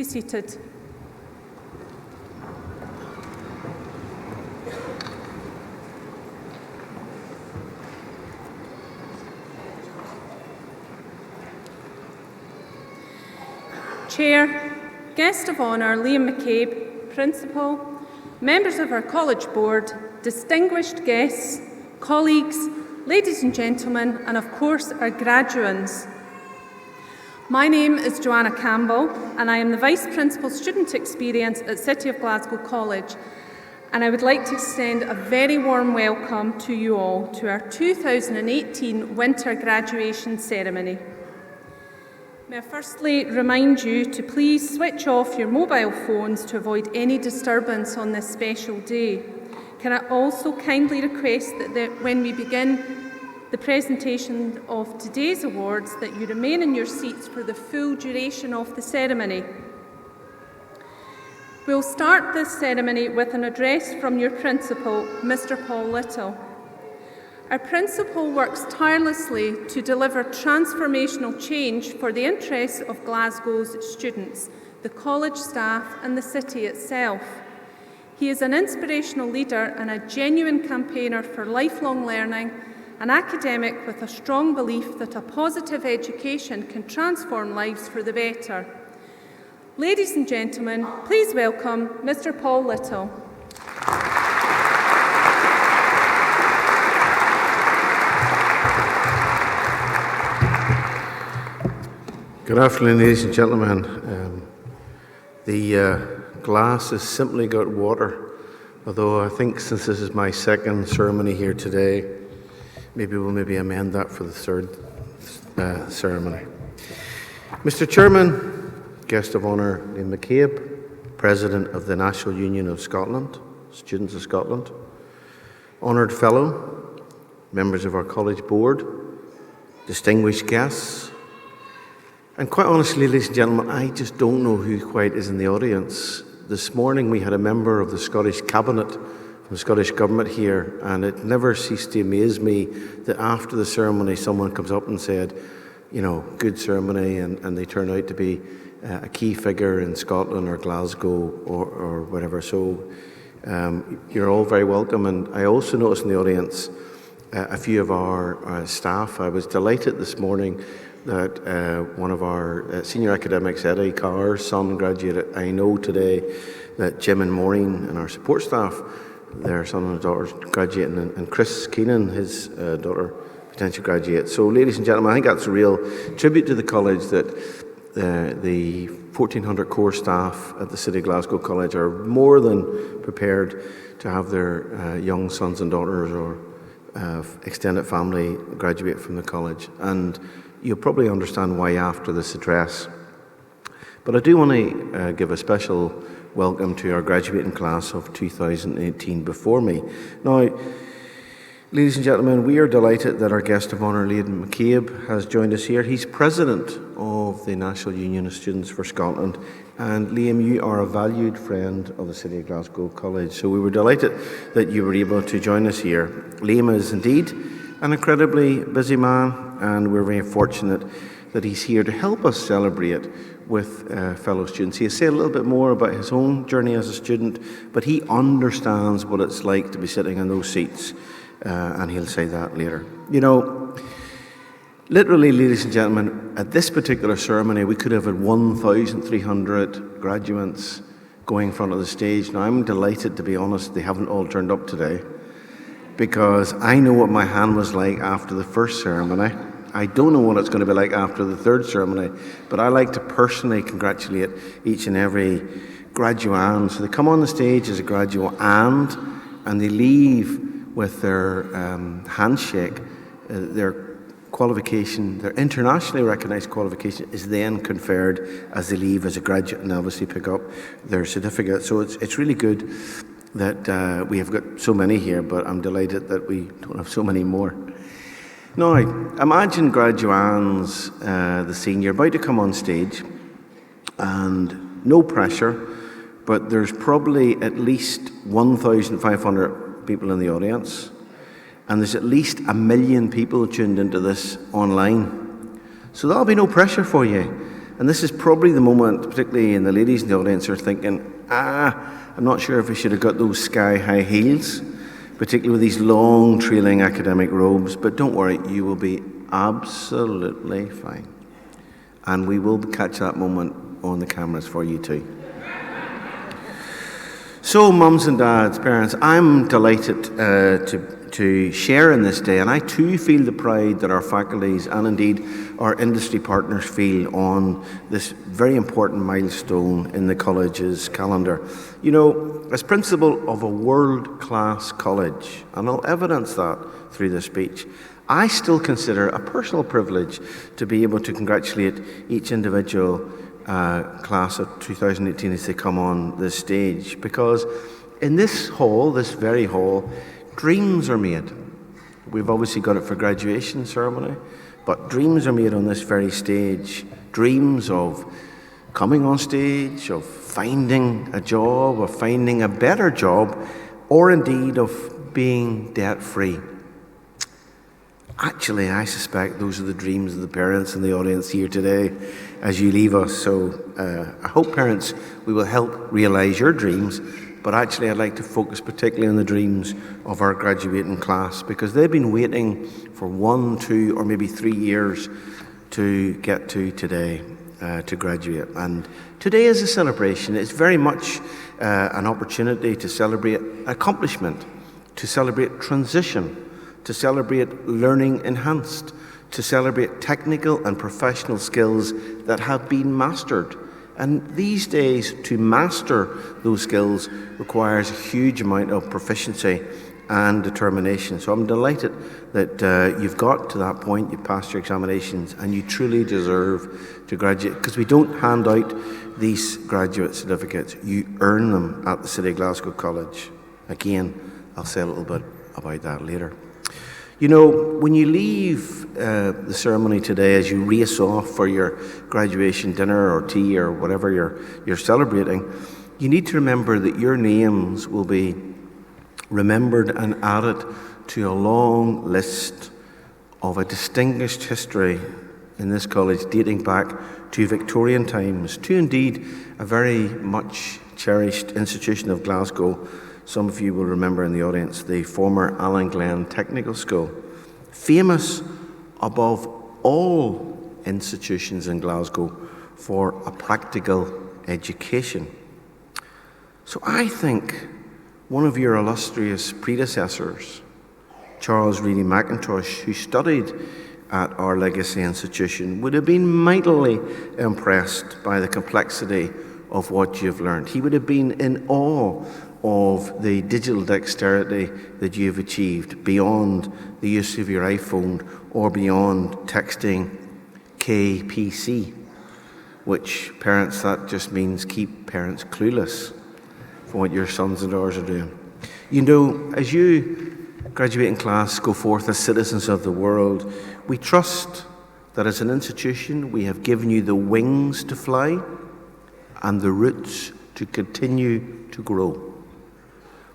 be seated. Chair, Guest of Honour Liam McCabe, Principal, members of our College Board, distinguished guests, colleagues, ladies and gentlemen, and of course our graduands. My name is Joanna Campbell and I am the Vice Principal Student Experience at City of Glasgow College, and I would like to extend a very warm welcome to you all to our 2018 Winter Graduation Ceremony. May I firstly remind you to please switch off your mobile phones to avoid any disturbance on this special day. Can I also kindly request that when we begin the presentation of today's awards, that you remain in your seats for the full duration of the ceremony. We'll start this ceremony with an address from your Principal, Mr. Paul Little. Our Principal works tirelessly to deliver transformational change for the interests of Glasgow's students, the college staff and the city itself. He is an inspirational leader and a genuine campaigner for lifelong learning, an academic with a strong belief that a positive education can transform lives for the better. Ladies and gentlemen, please welcome Mr. Paul Little. Good afternoon, ladies and gentlemen. The glass has simply got water, although I think since this is my second ceremony here today, we'll amend that for the third ceremony. Mr. Chairman, Guest of Honour Liam McCabe, President of the National Union of Scotland, Students of Scotland, Honoured Fellow, members of our College Board, distinguished guests, and quite honestly, ladies and gentlemen, I just don't know who quite is in the audience. This morning we had a member of the Scottish Cabinet from the Scottish Government here, and it never ceased to amaze me that after the ceremony someone comes up and said, you know, good ceremony, and they turn out to be a key figure in Scotland or Glasgow or whatever. So you're all very welcome. And I also noticed in the audience a few of our staff. I was delighted this morning that one of our senior academics, Eddie Carr's son, graduated. I know today that Jim and Maureen and our support staff, their son and daughter, graduating, and Chris Keenan, his daughter, potential graduate. So, ladies and gentlemen, I think that's a real tribute to the college that the 1,400 core staff at the City of Glasgow College are more than prepared to have their young sons and daughters or extended family graduate from the college. And you'll probably understand why after this address. But I do want to give a special welcome to our graduating class of 2018 before me. Now, ladies and gentlemen, we are delighted that our Guest of Honour, Liam McCabe, has joined us here. He's President of the National Union of Students for Scotland. And Liam, you are a valued friend of the City of Glasgow College. So we were delighted that you were able to join us here. Liam is indeed an incredibly busy man, and we're very fortunate that he's here to help us celebrate with fellow students. He'll say a little bit more about his own journey as a student, but he understands what it's like to be sitting in those seats, and he'll say that later. You know, literally, ladies and gentlemen, at this particular ceremony, we could have had 1,300 graduates going in front of the stage. Now, I'm delighted, to be honest, they haven't all turned up today, because I know what my hand was like after the first ceremony. I don't know what it's going to be like after the third ceremony, but I like to personally congratulate each and every graduand. So they come on the stage as a graduand, and they leave with their handshake. Their qualification, their internationally recognised qualification, is then conferred as they leave as a graduate, and obviously pick up their certificate. So it's really good that we have got so many here, but I'm delighted that we don't have so many more. Now, imagine graduands, the senior, about to come on stage, and no pressure, but there's probably at least 1,500 people in the audience, and there's at least 1 million people tuned into this online. So there'll be no pressure for you. And this is probably the moment, particularly in the ladies in the audience, are thinking, I'm not sure if I should have got those sky-high heels, particularly with these long trailing academic robes, but don't worry, you will be absolutely fine. And we will catch that moment on the cameras for you too. So, mums and dads, parents, I'm delighted to share in this day, and I too feel the pride that our faculties and indeed our industry partners feel on this very important milestone in the college's calendar. You know, as principal of a world-class college, and I'll evidence that through this speech, I still consider a personal privilege to be able to congratulate each individual class of 2018 as they come on this stage, because in this hall, this very hall, dreams are made. We've obviously got it for graduation ceremony, but dreams are made on this very stage. Dreams of coming on stage, of finding a job, of finding a better job, or indeed of being debt-free. Actually, I suspect those are the dreams of the parents in the audience here today as you leave us. So I hope, parents, we will help realise your dreams, but actually I'd like to focus particularly on the dreams of our graduating class, because they've been waiting for 1, 2, or maybe 3 years to get to today, to graduate. And today is a celebration. It's very much an opportunity to celebrate accomplishment, to celebrate transition, to celebrate learning enhanced, to celebrate technical and professional skills that have been mastered. And these days, to master those skills requires a huge amount of proficiency and determination. So I'm delighted that you've got to that point, you've passed your examinations, and you truly deserve to graduate, because we don't hand out these graduate certificates, you earn them at the City of Glasgow College. Again, I'll say a little bit about that later. You know, when you leave the ceremony today, as you race off for your graduation dinner or tea or whatever you're celebrating, you need to remember that your names will be remembered and added to a long list of a distinguished history in this college dating back to Victorian times, to indeed a very much cherished institution of Glasgow. Some of you will remember in the audience the former Alan Glen Technical School, famous above all institutions in Glasgow for a practical education. So I think one of your illustrious predecessors, Charles Reedy Mackintosh, who studied at our legacy institution, would have been mightily impressed by the complexity of what you've learned. He would have been in awe of the digital dexterity that you've achieved beyond the use of your iPhone or beyond texting KPC, which parents, that just means keep parents clueless for what your sons and daughters are doing. You know, as you graduating class go forth as citizens of the world, we trust that as an institution we have given you the wings to fly and the roots to continue to grow.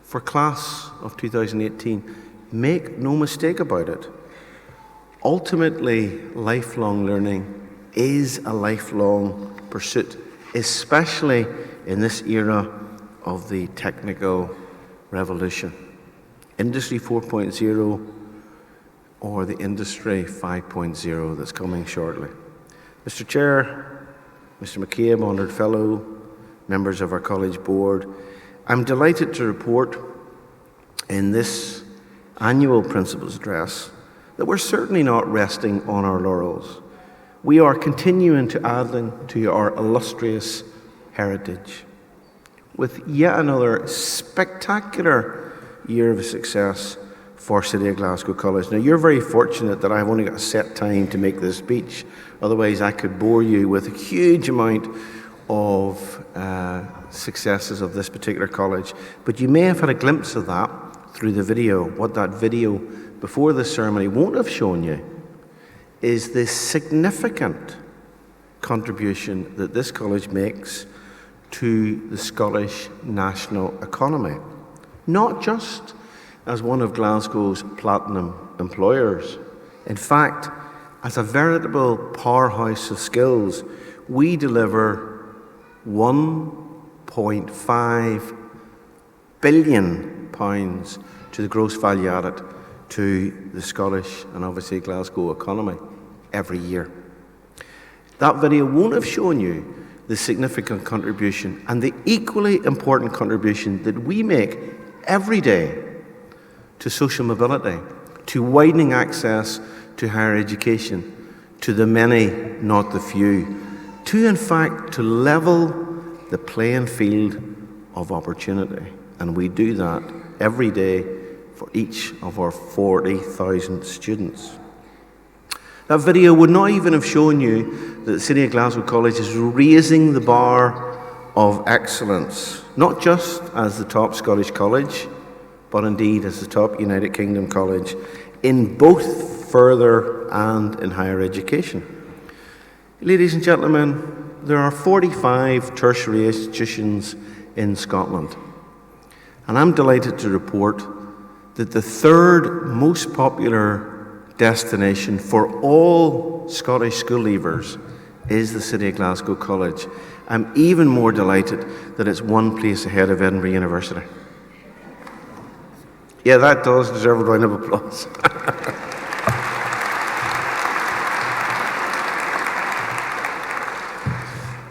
For class of 2018, make no mistake about it. Ultimately, lifelong learning is a lifelong pursuit, especially in this era of the technical revolution. Industry 4.0 or the Industry 5.0 that's coming shortly. Mr. Chair, Mr. McCabe, honoured fellow, members of our college board, I'm delighted to report in this annual Principal's Address that we're certainly not resting on our laurels. We are continuing to add to our illustrious heritage with yet another spectacular year of success for City of Glasgow College. Now, you're very fortunate that I've only got a set time to make this speech. Otherwise, I could bore you with a huge amount of successes of this particular college. But you may have had a glimpse of that through the video. What that video before the ceremony won't have shown you is the significant contribution that this college makes to the Scottish national economy. Not just as one of Glasgow's platinum employers. In fact, as a veritable powerhouse of skills, we deliver £1.5 billion to the gross value added to the Scottish and obviously Glasgow economy every year. That video won't have shown you the significant contribution and the equally important contribution that we make every day to social mobility, to widening access to higher education, to the many, not the few, to in fact to level the playing field of opportunity. And we do that every day for each of our 40,000 students. That video would not even have shown you that the City of Glasgow College is raising the bar of excellence, not just as the top Scottish college, but indeed as the top United Kingdom college in both further and in higher education. Ladies and gentlemen, there are 45 tertiary institutions in Scotland, and I'm delighted to report that the third most popular destination for all Scottish school leavers is the City of Glasgow College. I'm even more delighted that it's one place ahead of Edinburgh University. Yeah, that does deserve a round of applause.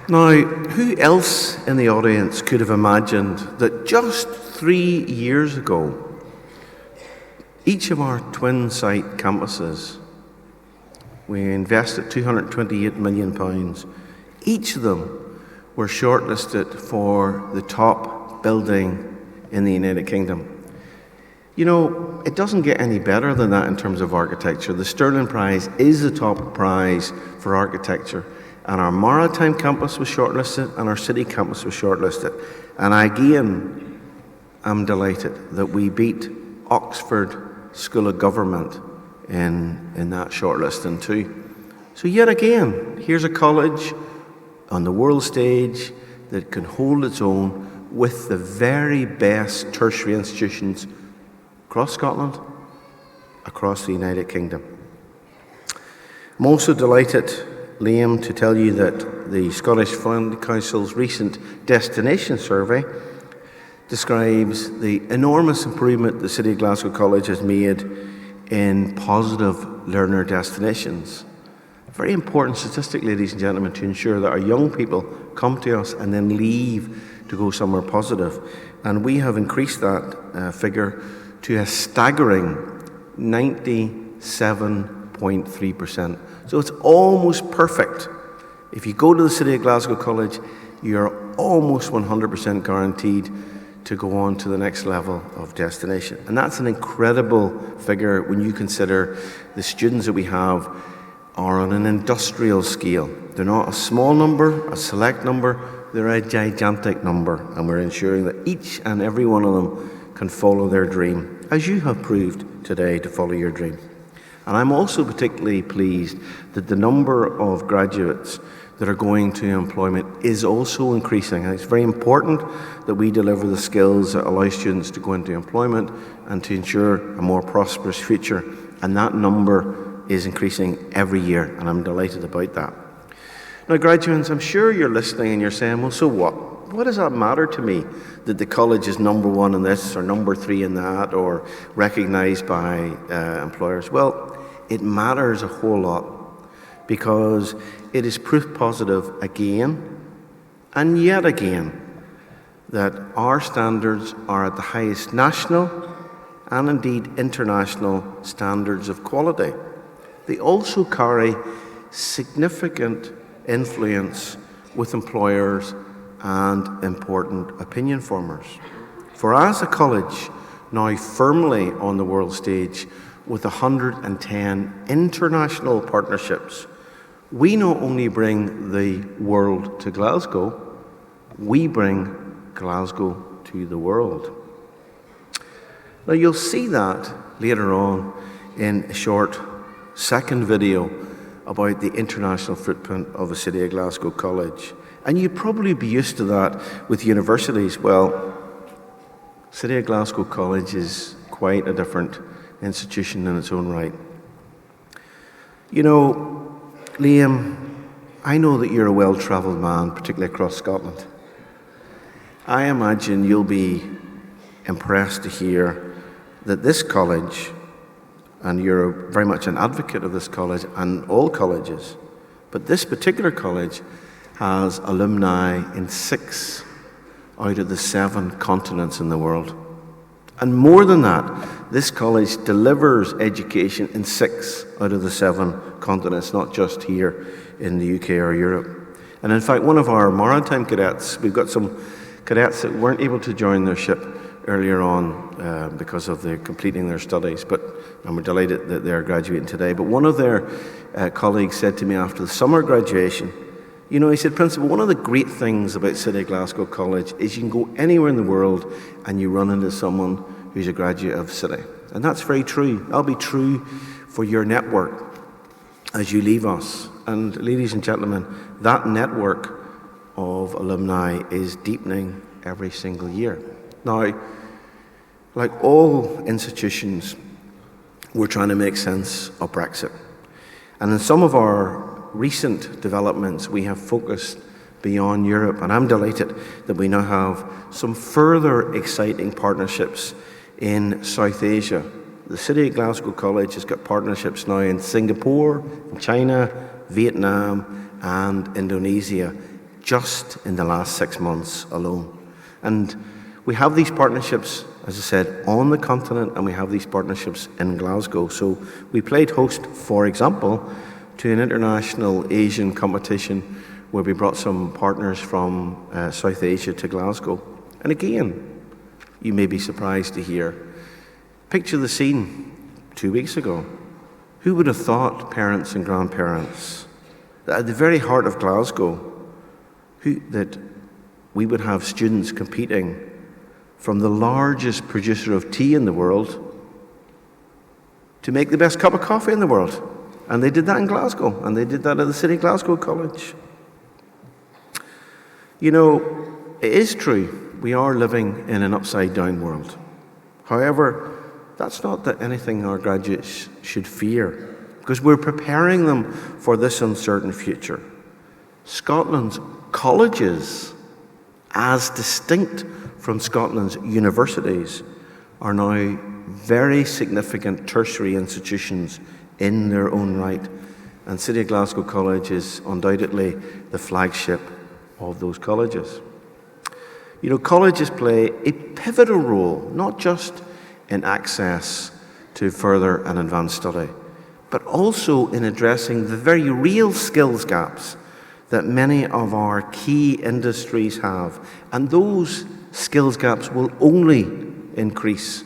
Now, who else in the audience could have imagined that just 3 years ago, each of our twin site campuses, we invested £228 million. Each of them were shortlisted for the top building in the United Kingdom. You know, it doesn't get any better than that in terms of architecture. The Stirling Prize is the top prize for architecture. And our Maritime campus was shortlisted and our City campus was shortlisted. And again, I'm delighted that we beat Oxford School of Government in that shortlisting too. So yet again, here's a college on the world stage that can hold its own with the very best tertiary institutions across Scotland, across the United Kingdom. I'm also delighted, Liam, to tell you that the Scottish Fund Council's recent destination survey describes the enormous improvement the City of Glasgow College has made in positive learner destinations. A very important statistic, ladies and gentlemen, to ensure that our young people come to us and then leave to go somewhere positive. And we have increased that figure to a staggering 97.3%. So it's almost perfect. If you go to the City of Glasgow College, you're almost 100% guaranteed to go on to the next level of destination. And that's an incredible figure when you consider the students that we have are on an industrial scale. They're not a small number, a select number, they're a gigantic number. And we're ensuring that each and every one of them can follow their dream, as you have proved today to follow your dream. And I'm also particularly pleased that the number of graduates that are going to employment is also increasing. And it's very important that we deliver the skills that allow students to go into employment and to ensure a more prosperous future. And that number is increasing every year, and I'm delighted about that. Now, graduates, I'm sure you're listening and you're saying, well, so what? What does that matter to me that the college is number one in this or number 3 in that or recognised by employers? Well, it matters a whole lot because it is proof positive again and yet again that our standards are at the highest national and indeed international standards of quality. They also carry significant influence with employers and important opinion formers. For as a college now firmly on the world stage with 110 international partnerships, we not only bring the world to Glasgow, we bring Glasgow to the world. Now you'll see that later on in a short second video about the international footprint of the City of Glasgow College. And you'd probably be used to that with universities. Well, City of Glasgow College is quite a different institution in its own right. You know, Liam, I know that you're a well-travelled man, particularly across Scotland. I imagine you'll be impressed to hear that this college, and you're very much an advocate of this college and all colleges, but this particular college has alumni in 6 out of the 7 continents in the world. And more than that, this college delivers education in 6 out of the 7 continents, not just here in the UK or Europe. And in fact, one of our maritime cadets, we've got some cadets that weren't able to join their ship earlier on because of their completing their studies, and we're delighted that they're graduating today. But one of their colleagues said to me after the summer graduation, you know, he said, Principal, one of the great things about City of Glasgow College is you can go anywhere in the world and you run into someone who's a graduate of City. And that's very true. That'll be true for your network as you leave us. And ladies and gentlemen, that network of alumni is deepening every single year. Now, like all institutions, we're trying to make sense of Brexit. And in some of our recent developments, we have focused beyond Europe, and I'm delighted that we now have some further exciting partnerships in South Asia. The City of Glasgow College has got partnerships now in Singapore, China, Vietnam, and Indonesia, just in the last 6 months alone. And we have these partnerships, as I said, on the continent, and we have these partnerships in Glasgow. So we played host, for example, to an international Asian competition where we brought some partners from South Asia to Glasgow. And again, you may be surprised to hear, picture the scene 2 weeks ago. Who would have thought, parents and grandparents, that at the very heart of Glasgow, that we would have students competing from the largest producer of tea in the world to make the best cup of coffee in the world. And they did that in Glasgow, and they did that at the City of Glasgow College. You know, it is true, we are living in an upside-down world. However, that's not that anything our graduates should fear, because we're preparing them for this uncertain future. Scotland's colleges, as distinct from Scotland's universities, are now very significant tertiary institutions in their own right. And City of Glasgow College is undoubtedly the flagship of those colleges. You know, colleges play a pivotal role, not just in access to further and advanced study, but also in addressing the very real skills gaps that many of our key industries have. And those skills gaps will only increase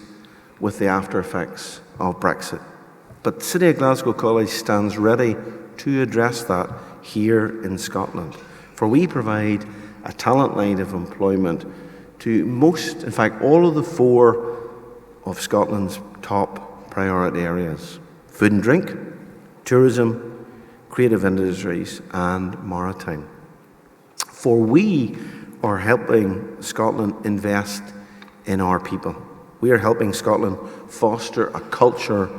with the after effects of Brexit. But City of Glasgow College stands ready to address that here in Scotland. For we provide a talent line of employment to most, in fact, all of the 4 of Scotland's top priority areas: food and drink, tourism, creative industries, and maritime. For we are helping Scotland invest in our people. We are helping Scotland foster a culture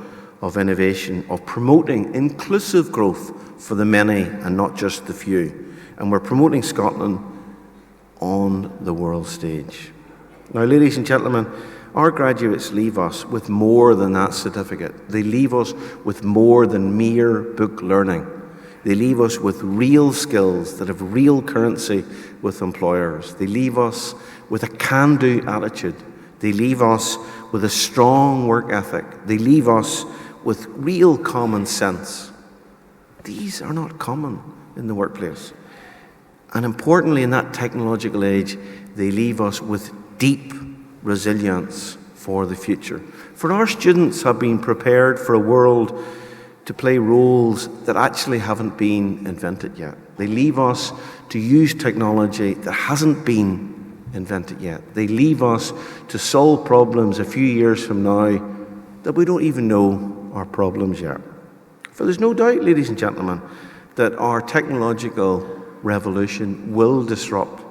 of innovation, of promoting inclusive growth for the many and not just the few. And we're promoting Scotland on the world stage. Now, ladies and gentlemen, our graduates leave us with more than that certificate. They leave us with more than mere book learning. They leave us with real skills that have real currency with employers. They leave us with a can-do attitude. They leave us with a strong work ethic. They leave us with real common sense. These are not common in the workplace. And importantly, in that technological age, they leave us with deep resilience for the future. For our students have been prepared for a world to play roles that actually haven't been invented yet. They leave us to use technology that hasn't been invented yet. They leave us to solve problems a few years from now that we don't even know are problems yet. For there's no doubt, ladies and gentlemen, that our technological revolution will disrupt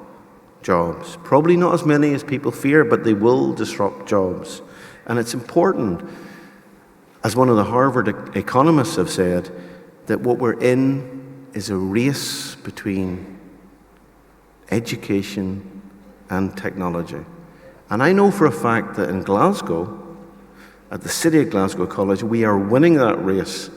jobs. Probably not as many as people fear, but they will disrupt jobs. And it's important, as one of the Harvard economists have said, that what we're in is a race between education and technology. And I know for a fact that in Glasgow, at the City of Glasgow College, we are winning that race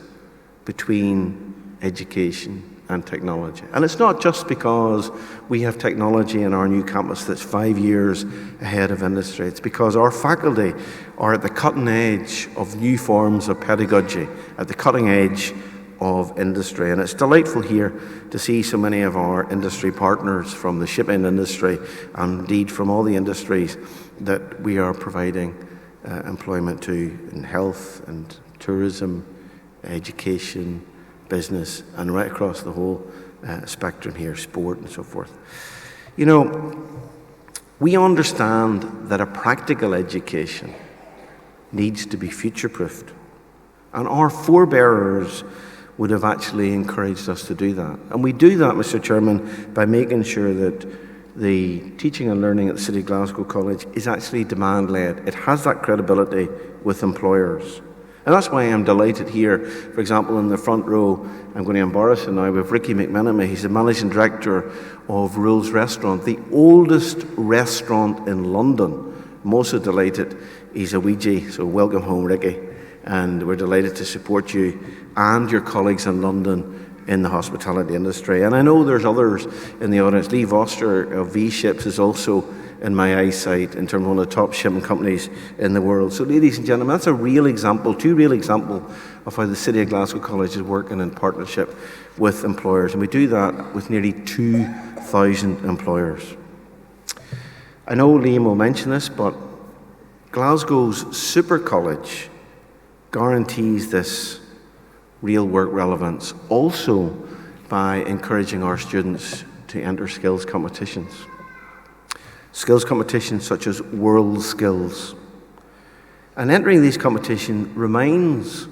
between education and technology. And it's not just because we have technology in our new campus that's 5 years ahead of industry. It's because our faculty are at the cutting edge of new forms of pedagogy, at the cutting edge of industry. And it's delightful here to see so many of our industry partners from the shipping industry and indeed from all the industries that we are providing employment to in health and tourism, education, business, and right across the whole spectrum here, sport and so forth. You know, we understand that a practical education needs to be future-proofed, and our forebearers would have actually encouraged us to do that. And we do that, Mr. Chairman, by making sure that the teaching and learning at the City of Glasgow College is actually demand-led. It has that credibility with employers. And that's why I'm delighted here, for example, in the front row, I'm going to embarrass him now, with Ricky McMenemy. He's the Managing Director of Rule's Restaurant, the oldest restaurant in London. I'm also delighted he's a Ouija, so welcome home, Ricky. And we're delighted to support you and your colleagues in London in the hospitality industry. And I know there's others in the audience. Lee Voster of V-Ships is also in my eyesight in terms of one of the top shipping companies in the world. So ladies and gentlemen, that's a real example, two real examples of how the City of Glasgow College is working in partnership with employers. And we do that with nearly 2,000 employers. I know Liam will mention this, but Glasgow's Super College guarantees this real work relevance also by encouraging our students to enter skills competitions. Skills competitions such as World Skills. And entering these competitions reminds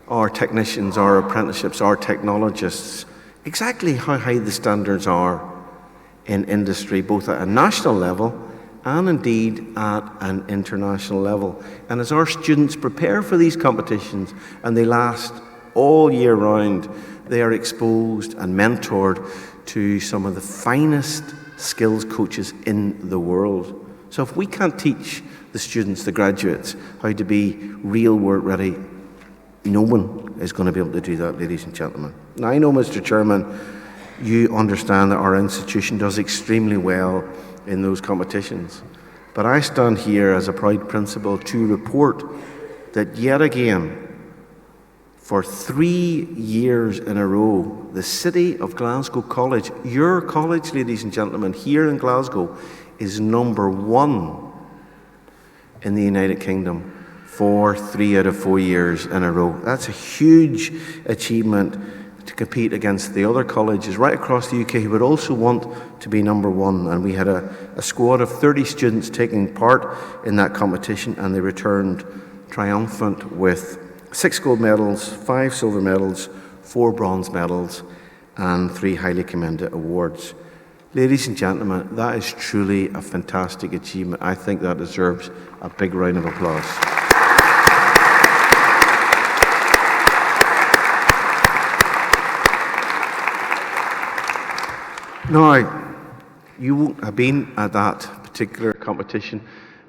our technicians, our apprenticeships, our technologists exactly how high the standards are in industry, both at a national level and indeed at an international level. And as our students prepare for these competitions, and they last all year round, they are exposed and mentored to some of the finest skills coaches in the world. So if we can't teach the students, the graduates, how to be real work ready, no one is going to be able to do that, ladies and gentlemen. Now I know, Mr. Chairman, you understand that our institution does extremely well in those competitions. But I stand here as a proud principal to report that yet again, for 3 years in a row, the City of Glasgow College, your college, ladies and gentlemen, here in Glasgow, is number 1 in the United Kingdom for 3 out of 4 years in a row. That's a huge achievement to compete against the other colleges right across the UK who would also want to be number 1. And we had a squad of 30 students taking part in that competition, and they returned triumphant with 6 gold medals, 5 silver medals, 4 bronze medals, and 3 highly commended awards. Ladies and gentlemen, that is truly a fantastic achievement. I think that deserves a big round of applause. Now, you won't have been at that particular competition,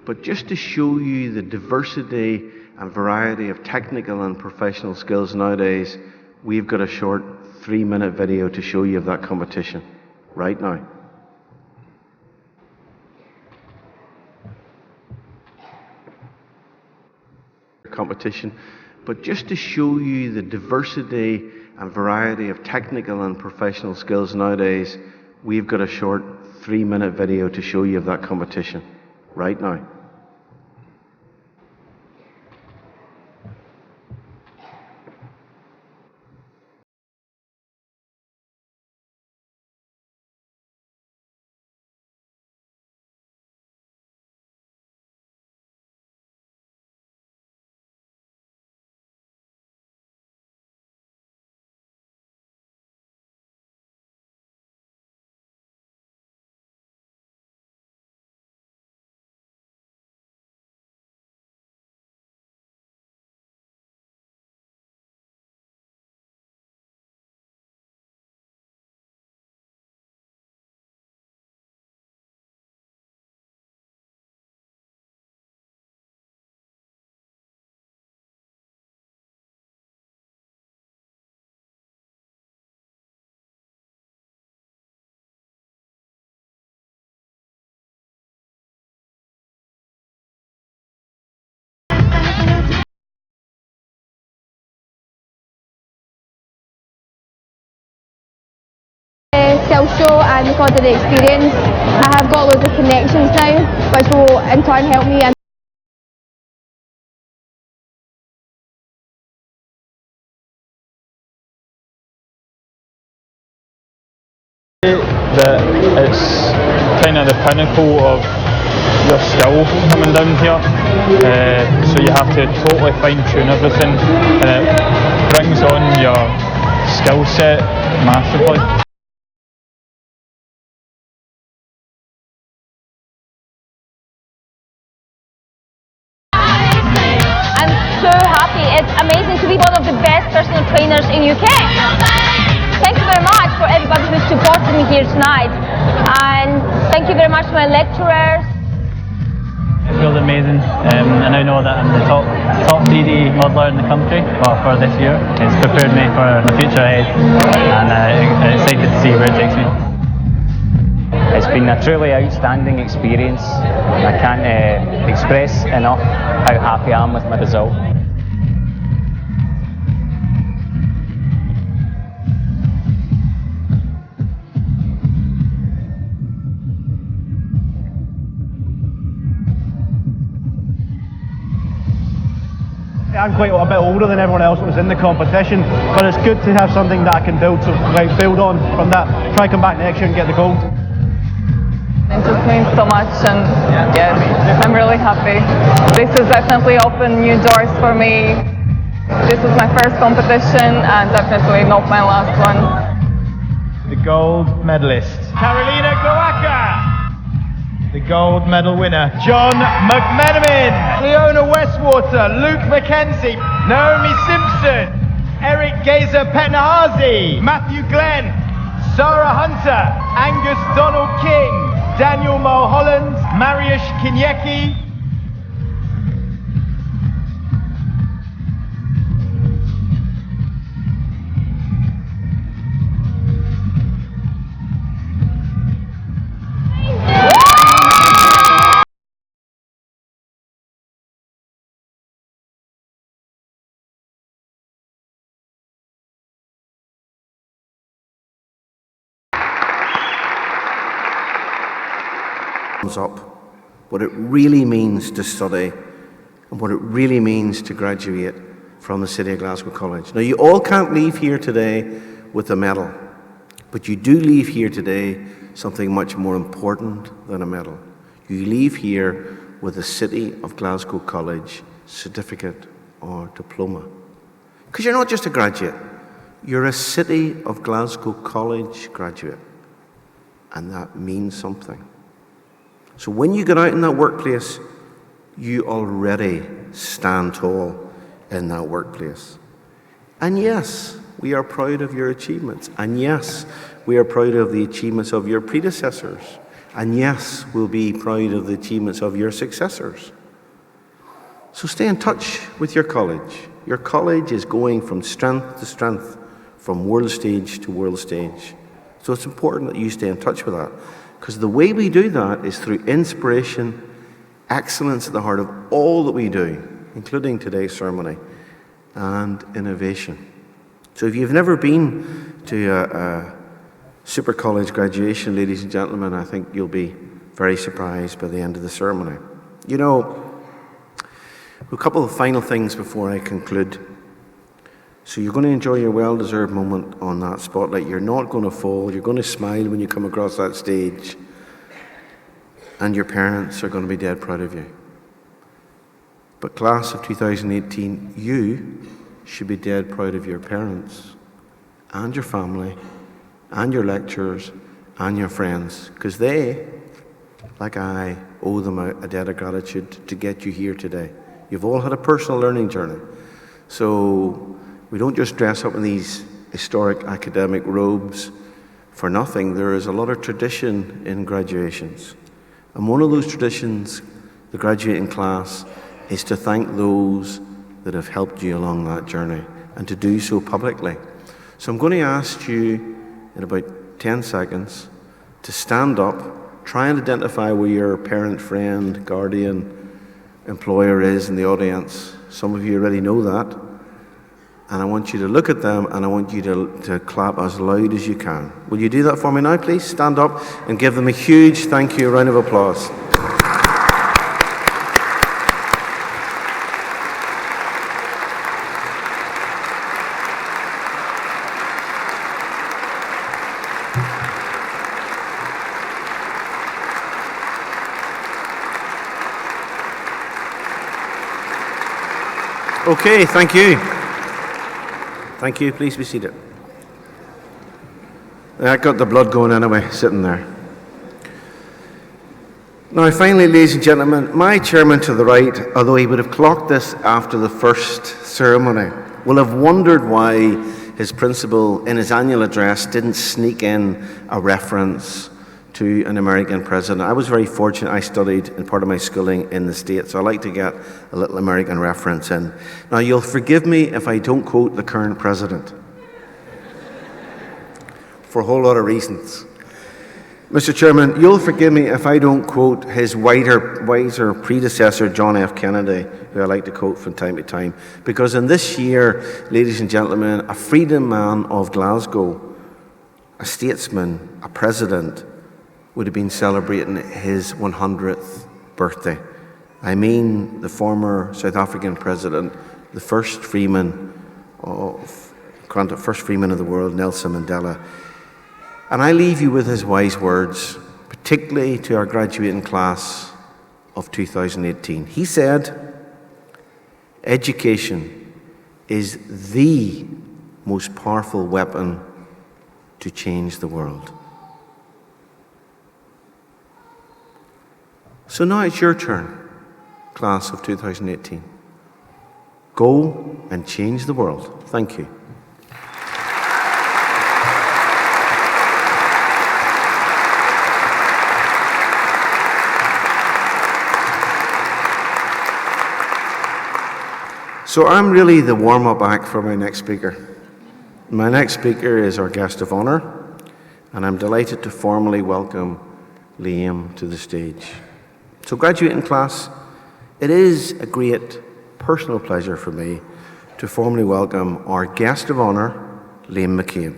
but just to show you the diversity and variety of technical and professional skills nowadays, we've got a short 3-minute video to show you of that competition right now. Competition, but just to show you the diversity and variety of technical and professional skills nowadays, we've got a short 3-minute video to show you of that competition right now. skill show, and because of the experience, I have got loads of connections now, which will in turn help me. That it's kind of the pinnacle of your skill coming down here, so you have to totally fine tune everything, and it brings on your skill set massively. I'm so happy. It's amazing to be one of the best personal trainers in UK. Thank you very much for everybody who supported me here tonight, and thank you very much to my lecturers. It feels amazing, and I know that I'm the top 3D modeller in the country, well, for this year. It's prepared me for the future ahead, and I'm excited to see where it takes me. It's been a truly outstanding experience. I can't express enough how happy I am with my result. I'm quite a bit older than everyone else that was in the competition, but it's good to have something that I can build on from that. Try come back next year and get the gold. It just means so much, and yes, I'm really happy. This has definitely opened new doors for me. This was my first competition and definitely not my last one. The gold medalist, Carolina Goaka. The gold medal winner, John McMenamin. Leona Westwater, Luke McKenzie, Naomi Simpson, Eric Gazer-Petnahazi, Matthew Glenn, Sarah Hunter, Angus Donald King, Daniel Mulholland, Mariusz Kiniecki. Up what it really means to study and what it really means to graduate from the City of Glasgow College. Now, you all can't leave here today with a medal, but you do leave here today something much more important than a medal. You leave here with a City of Glasgow College certificate or diploma. Because you're not just a graduate, you're a City of Glasgow College graduate, and that means something. So when you get out in that workplace, you already stand tall in that workplace. And yes, we are proud of your achievements. And yes, we are proud of the achievements of your predecessors. And yes, we'll be proud of the achievements of your successors. So stay in touch with your college. Your college is going from strength to strength, from world stage to world stage. So it's important that you stay in touch with that. Because the way we do that is through inspiration, excellence at the heart of all that we do, including today's ceremony, and innovation. So if you've never been to a super college graduation, ladies and gentlemen, I think you'll be very surprised by the end of the ceremony. You know, a couple of final things before I conclude. So you're going to enjoy your well-deserved moment on that spotlight. You're not going to fall. You're going to smile when you come across that stage. And your parents are going to be dead proud of you. But class of 2018, you should be dead proud of your parents and your family and your lecturers and your friends, because they, like I, owe them a debt of gratitude to get you here today. You've all had a personal learning journey. So we don't just dress up in these historic academic robes for nothing. There is a lot of tradition in graduations. And one of those traditions, the graduating class, is to thank those that have helped you along that journey, and to do so publicly. So I'm going to ask you in about 10 seconds to stand up, try and identify where your parent, friend, guardian, employer is in the audience. Some of you already know that. and I want you to look at them, and I want you to clap as loud as you can. Will you do that for me now, please? Stand up and give them a huge thank you, a round of applause. Okay, thank you. Thank you. Please be seated. I got the blood going anyway, sitting there. Now, finally, ladies and gentlemen, my chairman to the right, although he would have clocked this after the first ceremony, will have wondered why his principal, in his annual address, didn't sneak in a reference to an American president. I was very fortunate. I studied in part of my schooling in the States, so I like to get a little American reference in. Now, you'll forgive me if I don't quote the current president, for a whole lot of reasons. Mr. Chairman, you'll forgive me if I don't quote his wiser predecessor, John F. Kennedy, who I like to quote from time to time, because in this year, ladies and gentlemen, a freedom man of Glasgow, a statesman, a president, would have been celebrating his 100th birthday. I mean the former South African president, the first freeman of the world, Nelson Mandela. And I leave you with his wise words, particularly to our graduating class of 2018. He said, "Education is the most powerful weapon to change the world." So now it's your turn, class of 2018. Go and change the world. Thank you. So I'm really the warm-up act for my next speaker. My next speaker is our guest of honour, and I'm delighted to formally welcome Liam to the stage. So graduating class, it is a great personal pleasure for me to formally welcome our guest of honour, Liam McCabe.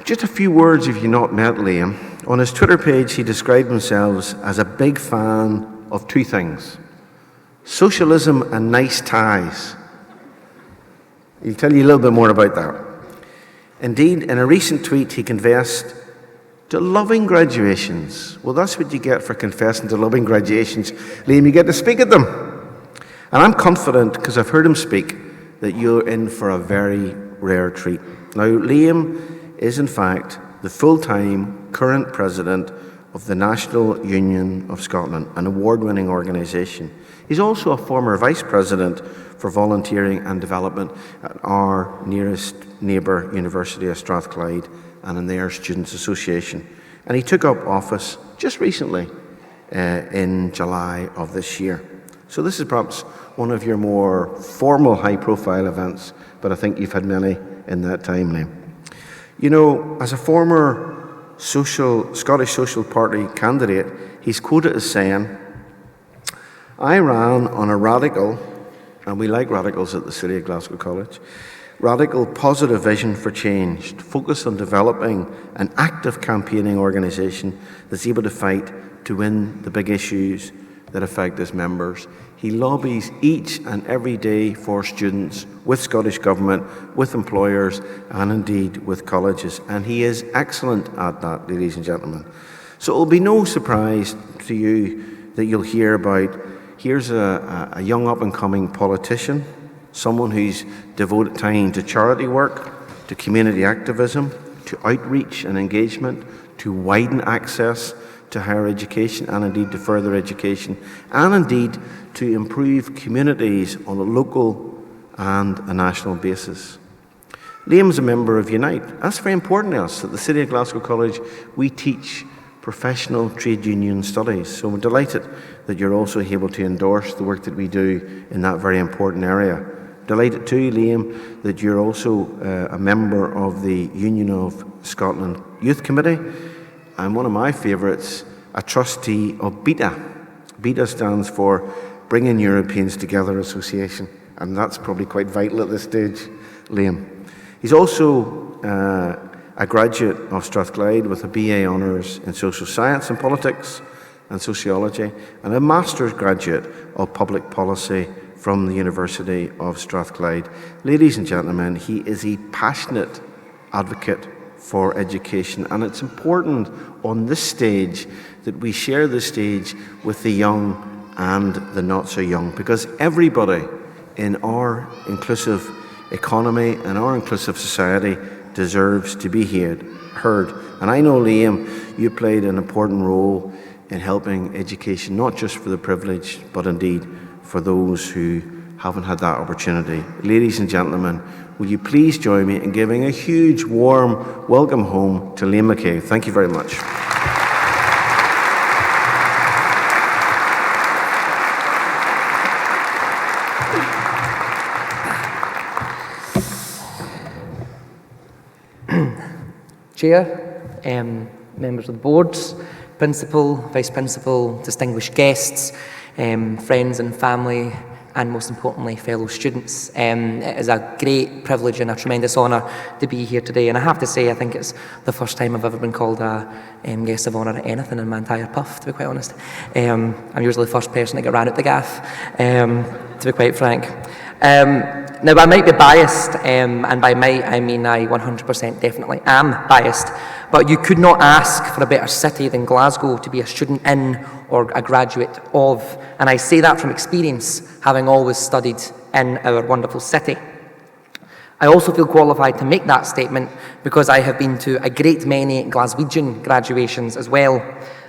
Just a few words if you've not met Liam. On his Twitter page, he described himself as a big fan of two things: socialism and nice ties. He'll tell you a little bit more about that. Indeed, in a recent tweet, he confessed to loving graduations. Well, that's what you get for confessing to loving graduations. Liam, you get to speak at them. And I'm confident, because I've heard him speak, that you're in for a very rare treat. Now, Liam is, in fact, the full-time current president of the National Union of Scotland, an award-winning organisation. He's also a former vice president for volunteering and development at our nearest neighbour university of Strathclyde and in their Students' Association. And he took up office just recently in July of this year. So this is perhaps one of your more formal high-profile events, but I think you've had many in that time, Liam. You know, as a former Scottish Social Party candidate, he's quoted as saying, "I ran on a radical," and we like radicals at the City of Glasgow College, "radical positive vision for change, focused on developing an active campaigning organisation that's able to fight to win the big issues that affect his members. He lobbies each and every day for students, with Scottish Government, with employers, and indeed with colleges. And he is excellent at that, ladies and gentlemen. So it'll be no surprise to you that you'll hear about, here's a young up-and-coming politician, someone who's devoted time to charity work, to community activism, to outreach and engagement, to widen access to higher education and indeed to further education, and indeed to improve communities on a local and a national basis. Liam's a member of Unite. That's very important to us. At the City of Glasgow College, we teach professional trade union studies, so we're delighted that you're also able to endorse the work that we do in that very important area. Delighted too, Liam, that you're also a member of the Union of Scotland Youth Committee. And one of my favourites, a trustee of BETA. BETA stands for Bringing Europeans Together Association, and that's probably quite vital at this stage, Liam. He's also a graduate of Strathclyde with a BA Honours in Social Science and Politics and Sociology, and a Master's graduate of Public Policy from the University of Strathclyde. Ladies and gentlemen, he is a passionate advocate for education, and it's important on this stage that we share the stage with the young and the not so young, because everybody in our inclusive economy and our inclusive society deserves to be heard. And I know, Liam, you played an important role in helping education, not just for the privileged, but indeed for those who haven't had that opportunity. Ladies and gentlemen, will you please join me in giving a huge, warm welcome home to Liam McCabe. Thank you very much. Chair, members of the boards, principal, vice principal, distinguished guests, friends and family, and most importantly, fellow students. It is a great privilege and a tremendous honour to be here today, and I have to say I think it's the first time I've ever been called a guest of honour at anything in my entire puff, to be quite honest. I'm usually the first person to get ran out the gaff, to be quite frank. Now, I might be biased, and by might I mean I 100% definitely am biased, but you could not ask for a better city than Glasgow to be a student in or a graduate of, and I say that from experience, having always studied in our wonderful city. I also feel qualified to make that statement because I have been to a great many Glaswegian graduations as well.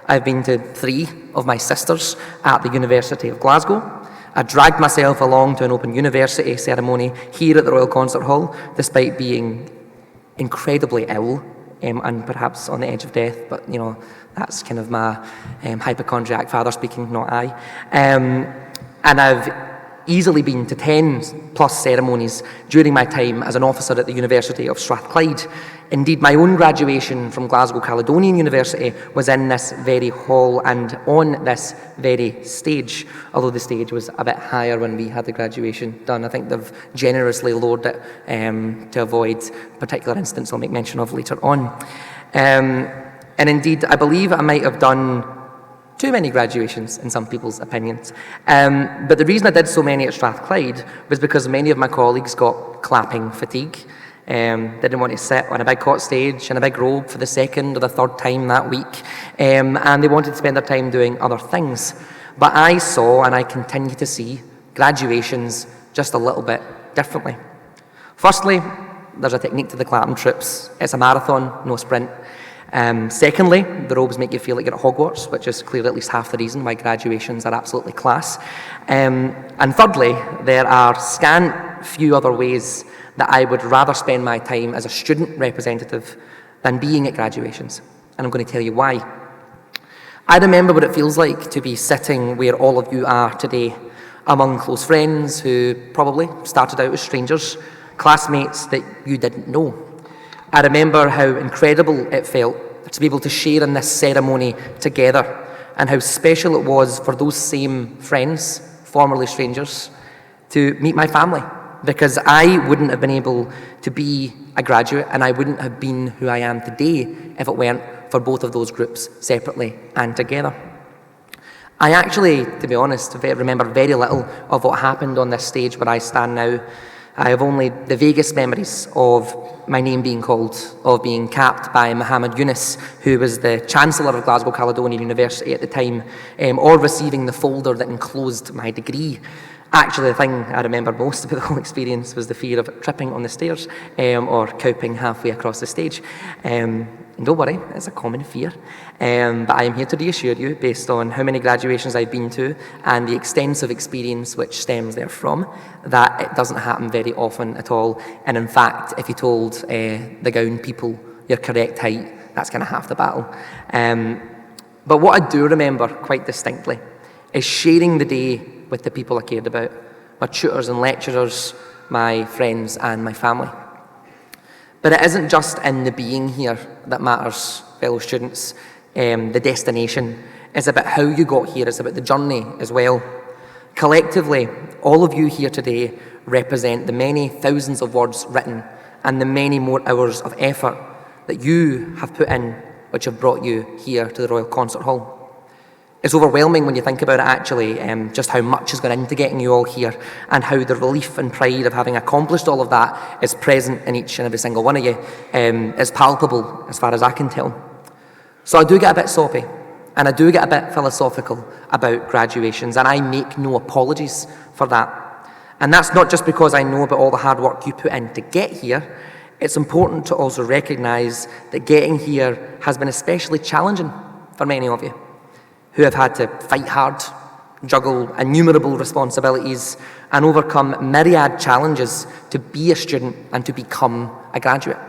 I've been to 3 of my sisters at the University of Glasgow. I dragged myself along to an Open University ceremony here at the Royal Concert Hall, despite being incredibly ill and perhaps on the edge of death, but you know, that's kind of my hypochondriac father speaking, not I. And I've easily been to 10 plus ceremonies during my time as an officer at the University of Strathclyde. Indeed, my own graduation from Glasgow Caledonian University was in this very hall and on this very stage, although the stage was a bit higher when we had the graduation done. I think they've generously lowered it to avoid particular instance I'll make mention of later on. And indeed, I believe I might have done too many graduations in some people's opinions. But the reason I did so many at Strathclyde was because many of my colleagues got clapping fatigue. Didn't want to sit on a big hot stage in a big robe for the second or the third time that week, and they wanted to spend their time doing other things. But I saw, and I continue to see, graduations just a little bit differently. Firstly, there's a technique to the clapping troops. It's a marathon, no sprint. Secondly, the robes make you feel like you're at Hogwarts, which is clearly at least half the reason why graduations are absolutely class. And thirdly, there are scant few other ways that I would rather spend my time as a student representative than being at graduations. And I'm going to tell you why. I remember what it feels like to be sitting where all of you are today, among close friends who probably started out as strangers, classmates that you didn't know. I remember how incredible it felt to be able to share in this ceremony together, and how special it was for those same friends, formerly strangers, to meet my family. Because I wouldn't have been able to be a graduate, and I wouldn't have been who I am today if it weren't for both of those groups separately and together. I actually, to be honest, remember very little of what happened on this stage where I stand now. I have only the vaguest memories of my name being called, of being capped by Mohammed Yunus, who was the Chancellor of Glasgow Caledonian University at the time, or receiving the folder that enclosed my degree. Actually, the thing I remember most about the whole experience was the fear of tripping on the stairs or cowping halfway across the stage. Don't worry, it's a common fear. But I am here to reassure you, based on how many graduations I've been to and the extensive experience which stems therefrom, that it doesn't happen very often at all. And in fact, if you told the gown people your correct height, that's kind of half the battle. But what I do remember quite distinctly is sharing the day with the people I cared about, my tutors and lecturers, my friends and my family. But it isn't just in the being here that matters, fellow students. the destination. It's about how you got here. It's about the journey as well. Collectively, all of you here today represent the many thousands of words written and the many more hours of effort that you have put in, which have brought you here to the Royal Concert Hall. It's overwhelming when you think about it, actually, just how much has gone into getting you all here and how the relief and pride of having accomplished all of that is present in each and every single one of you. It's palpable as far as I can tell. So I do get a bit soppy and I do get a bit philosophical about graduations, and I make no apologies for that. And that's not just because I know about all the hard work you put in to get here. It's important to also recognise that getting here has been especially challenging for many of you, who have had to fight hard, juggle innumerable responsibilities, and overcome myriad challenges to be a student and to become a graduate.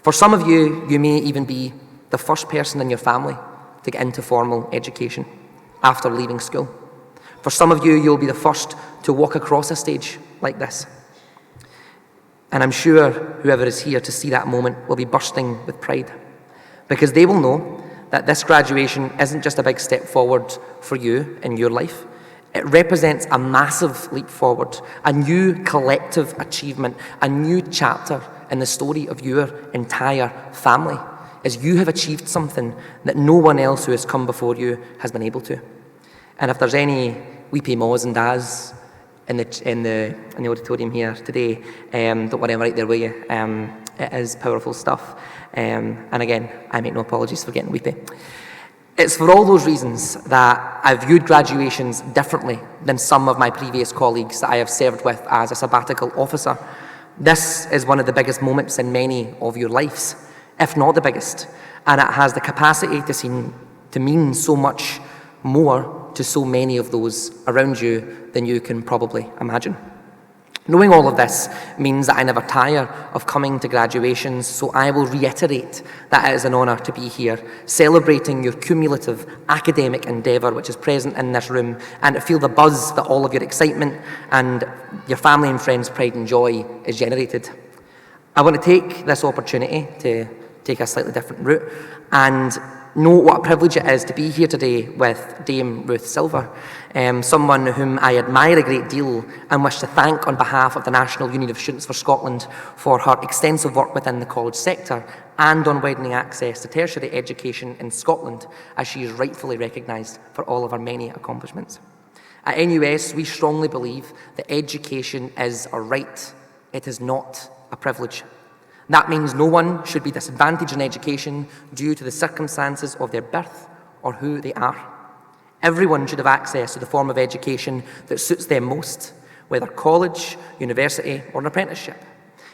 For some of you, you may even be the first person in your family to get into formal education after leaving school. For some of you, you'll be the first to walk across a stage like this. And I'm sure whoever is here to see that moment will be bursting with pride, because they will know that this graduation isn't just a big step forward for you in your life. It represents a massive leap forward, a new collective achievement, a new chapter in the story of your entire family, as you have achieved something that no one else who has come before you has been able to. And if there's any weepy maws and dads in the auditorium here today, don't worry, I'm right there with you. It is powerful stuff. And again, I make no apologies for getting weepy. It's for all those reasons that I've viewed graduations differently than some of my previous colleagues that I have served with as a sabbatical officer. This is one of the biggest moments in many of your lives, if not the biggest, and it has the capacity to mean so much more to so many of those around you than you can probably imagine. Knowing all of this means that I never tire of coming to graduations, so I will reiterate that it is an honour to be here, celebrating your cumulative academic endeavour which is present in this room, and to feel the buzz that all of your excitement and your family and friends' pride and joy is generated. I want to take this opportunity to take a slightly different route and note what a privilege it is to be here today with Dame Ruth Silver, someone whom I admire a great deal and wish to thank on behalf of the National Union of Students for Scotland for her extensive work within the college sector and on widening access to tertiary education in Scotland, as she is rightfully recognised for all of her many accomplishments. At NUS, we strongly believe that education is a right, it is not a privilege. That means no one should be disadvantaged in education due to the circumstances of their birth or who they are. Everyone should have access to the form of education that suits them most, whether college, university, or an apprenticeship,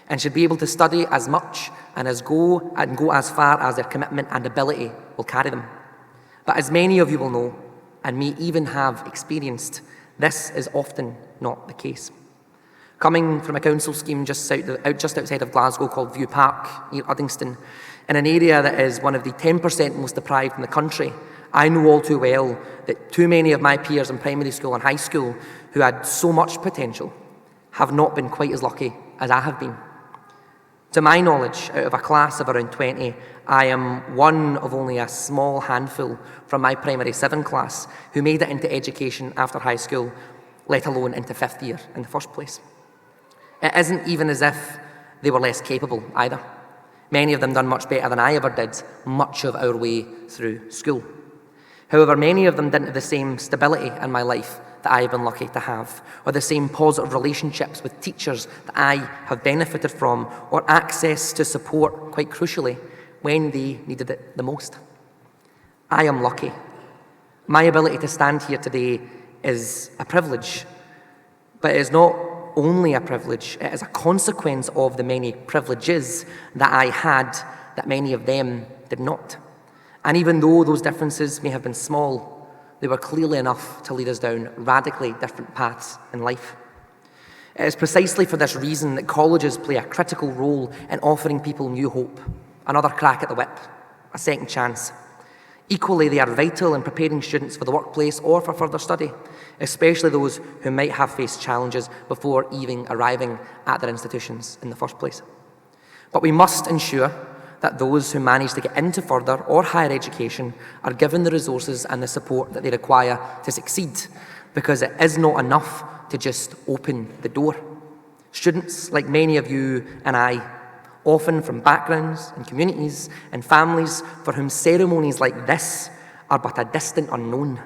and should be able to study as much and go as far as their commitment and ability will carry them. But as many of you will know, and may even have experienced, this is often not the case. Coming from a council scheme just outside of Glasgow called View Park, near Uddingston, in an area that is one of the 10% most deprived in the country, I know all too well that too many of my peers in primary school and high school who had so much potential have not been quite as lucky as I have been. To my knowledge, out of a class of around 20, I am one of only a small handful from my primary 7 class who made it into education after high school, let alone into 5th year in the first place. It isn't even as if they were less capable either. Many of them done much better than I ever did much of our way through school. However, many of them didn't have the same stability in my life that I have been lucky to have, or the same positive relationships with teachers that I have benefited from, or access to support, quite crucially, when they needed it the most. I am lucky. My ability to stand here today is a privilege, but it is not only a privilege, it is a consequence of the many privileges that I had that many of them did not. And even though those differences may have been small, they were clearly enough to lead us down radically different paths in life. It is precisely for this reason that colleges play a critical role in offering people new hope, another crack at the whip, a second chance. Equally, they are vital in preparing students for the workplace or for further study, especially those who might have faced challenges before even arriving at their institutions in the first place. But we must ensure that those who manage to get into further or higher education are given the resources and the support that they require to succeed, because it is not enough to just open the door. Students, like many of you and I, often from backgrounds and communities and families for whom ceremonies like this are but a distant unknown,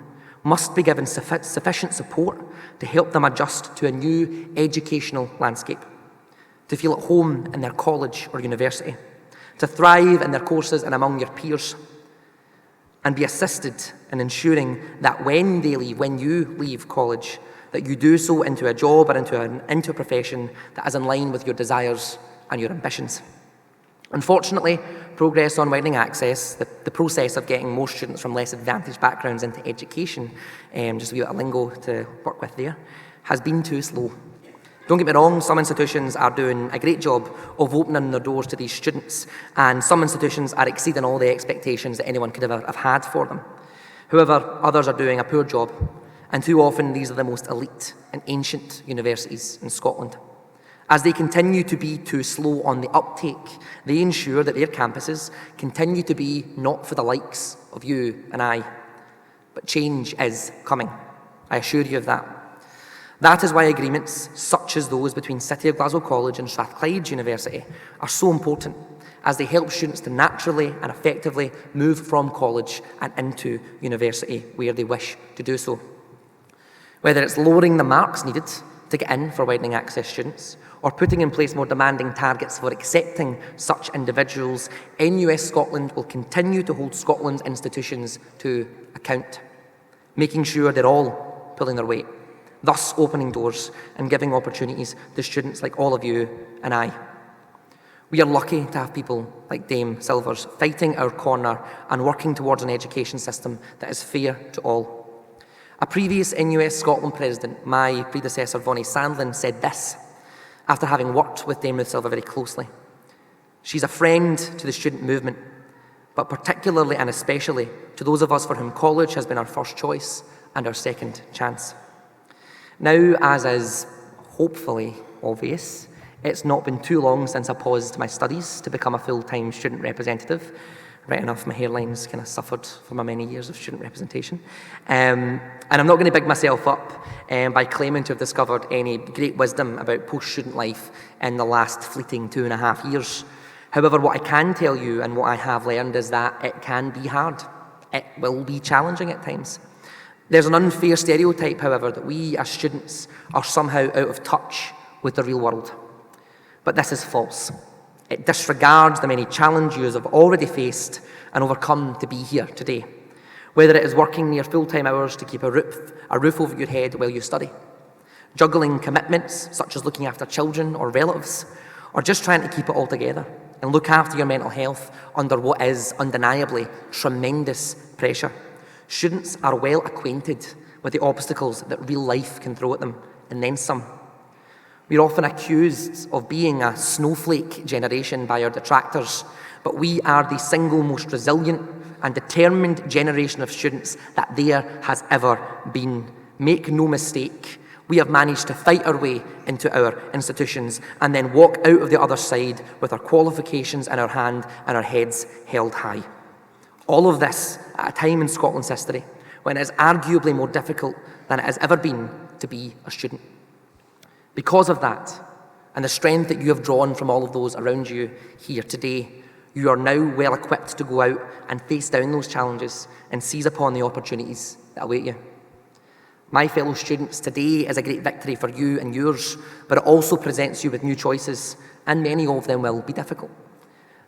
must be given sufficient support to help them adjust to a new educational landscape, to feel at home in their college or university, to thrive in their courses and among your peers, and be assisted in ensuring that when you leave college, that you do so into a job or into a profession that is in line with your desires and your ambitions. Unfortunately, progress on widening access, the process of getting more students from less advantaged backgrounds into education, just a wee bit of lingo to work with there, has been too slow. Don't get me wrong, some institutions are doing a great job of opening their doors to these students, and some institutions are exceeding all the expectations that anyone could ever have had for them. However, others are doing a poor job, and too often these are the most elite and ancient universities in Scotland. As they continue to be too slow on the uptake, they ensure that their campuses continue to be not for the likes of you and I. But change is coming, I assure you of that. That is why agreements such as those between City of Glasgow College and Strathclyde University are so important, as they help students to naturally and effectively move from college and into university where they wish to do so. Whether it's lowering the marks needed to get in for widening access students, or putting in place more demanding targets for accepting such individuals, NUS Scotland will continue to hold Scotland's institutions to account, making sure they're all pulling their weight, thus opening doors and giving opportunities to students like all of you and I. We are lucky to have people like Dame Silvers fighting our corner and working towards an education system that is fair to all. A previous NUS Scotland president, my predecessor Vonnie Sandlin, said this after having worked with Dame Ruth Silver very closely. She's a friend to the student movement, but particularly and especially to those of us for whom college has been our first choice and our second chance. Now, as is hopefully obvious, it's not been too long since I paused my studies to become a full-time student representative. Right enough, my hairline's kind of suffered from my many years of student representation. And I'm not going to big myself up by claiming to have discovered any great wisdom about post-student life in the last fleeting 2.5 years. However, what I can tell you and what I have learned is that it can be hard. It will be challenging at times. There's an unfair stereotype, however, that we as students are somehow out of touch with the real world. But this is false. It disregards the many challenges you have already faced and overcome to be here today. Whether it is working near full-time hours to keep a roof over your head while you study, juggling commitments such as looking after children or relatives, or just trying to keep it all together and look after your mental health under what is undeniably tremendous pressure. Students are well acquainted with the obstacles that real life can throw at them, and then some. We're often accused of being a snowflake generation by our detractors, but we are the single most resilient and determined generation of students that there has ever been. Make no mistake, we have managed to fight our way into our institutions and then walk out of the other side with our qualifications in our hand and our heads held high. All of this at a time in Scotland's history when it is arguably more difficult than it has ever been to be a student. Because of that, and the strength that you have drawn from all of those around you here today, you are now well equipped to go out and face down those challenges and seize upon the opportunities that await you. My fellow students, today is a great victory for you and yours, but it also presents you with new choices, and many of them will be difficult.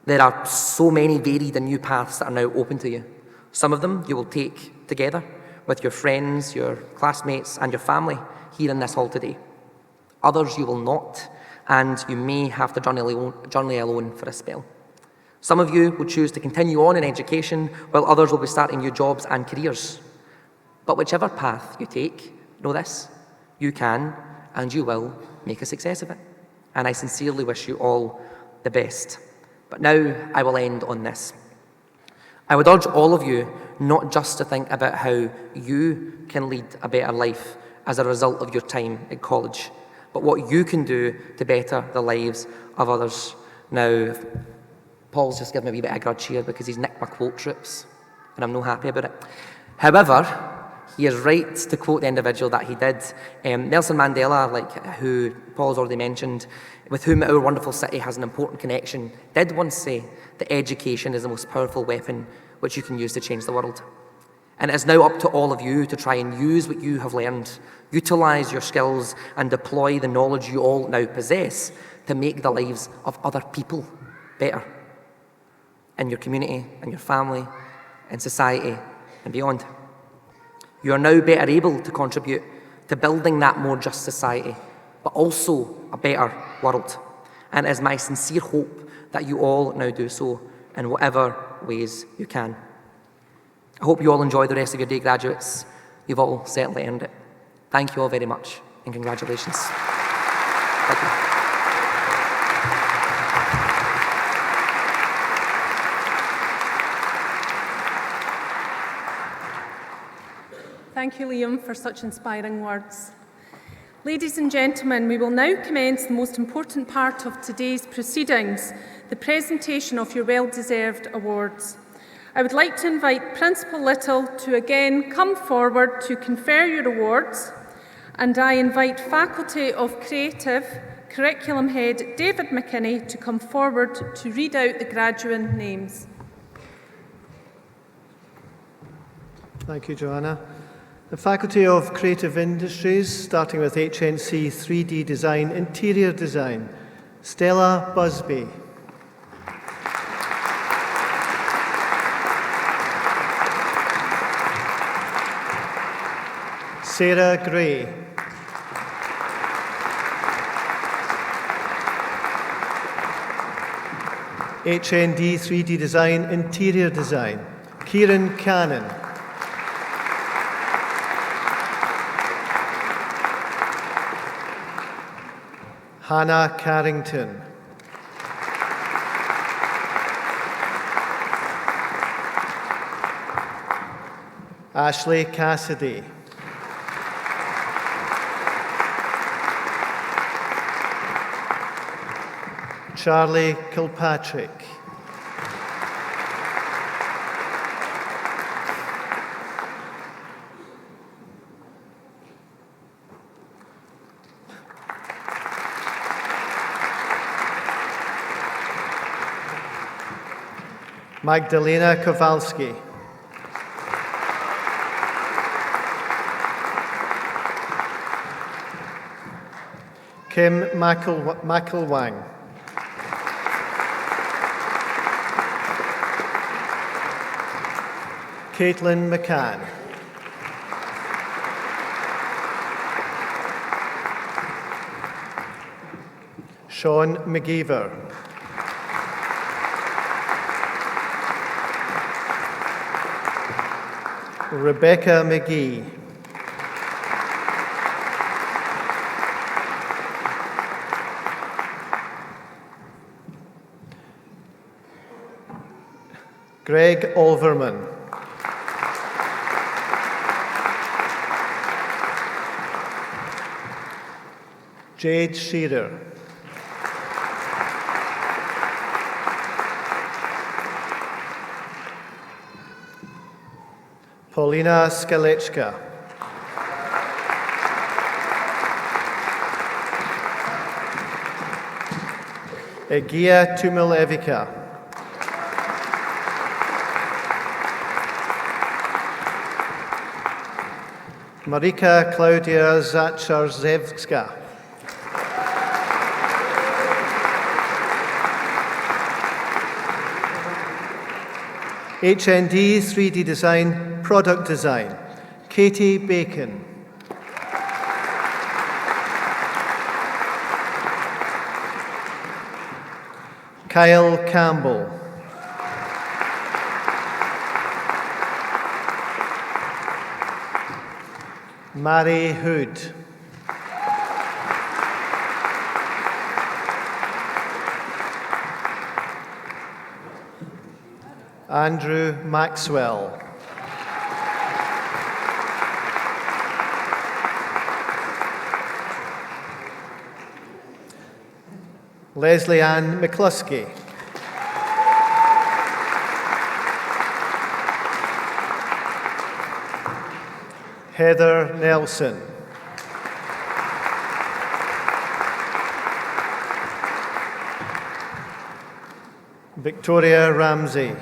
There are so many varied and new paths that are now open to you. Some of them you will take together with your friends, your classmates, and your family here in this hall today. Others you will not, and you may have to journey alone for a spell. Some of you will choose to continue on in education, while others will be starting new jobs and careers. But whichever path you take, know this, you can and you will make a success of it. And I sincerely wish you all the best. But now I will end on this. I would urge all of you not just to think about how you can lead a better life as a result of your time at college, but what you can do to better the lives of others. Now, Paul's just given me a wee bit of a grudge here because he's nicked my quote trips, and I'm not happy about it. However, he is right to quote the individual that he did. Nelson Mandela, who Paul's already mentioned, with whom our wonderful city has an important connection, did once say that education is the most powerful weapon which you can use to change the world. And it is now up to all of you to try and use what you have learned, utilise your skills and deploy the knowledge you all now possess to make the lives of other people better. In your community, in your family, in society and beyond. You are now better able to contribute to building that more just society, but also a better world. And it is my sincere hope that you all now do so in whatever ways you can. I hope you all enjoy the rest of your day, graduates. You've all certainly earned it. Thank you all very much, and congratulations. Thank you. Thank you, Liam, for such inspiring words. Ladies and gentlemen, we will now commence the most important part of today's proceedings, the presentation of your well-deserved awards. I would like to invite Principal Little to again come forward to confer your awards, and I invite Faculty of Creative Curriculum Head David McKinney to come forward to read out the graduate names. Thank you, Joanna. The Faculty of Creative Industries, starting with HNC 3D Design, Interior Design, Stella Busby. Sarah Gray. HND 3D Design, Interior Design, Kieran Cannon. Hannah Carrington. Ashley Cassidy. Charlie Kilpatrick. Magdalena Kowalski. Kim McElwang. Caitlin McCann. Sean McGeever. Rebecca McGee. Greg Olverman. Jade Shearer. Paulina Skalechka. Egia Tumilevica. Marika Klaudia Zacharzewska. HND 3D Design, Product Design, Katie Bacon. Kyle Campbell. Mary Hood. Andrew Maxwell. Leslie Ann McCluskey. Heather Nelson. Victoria Ramsey.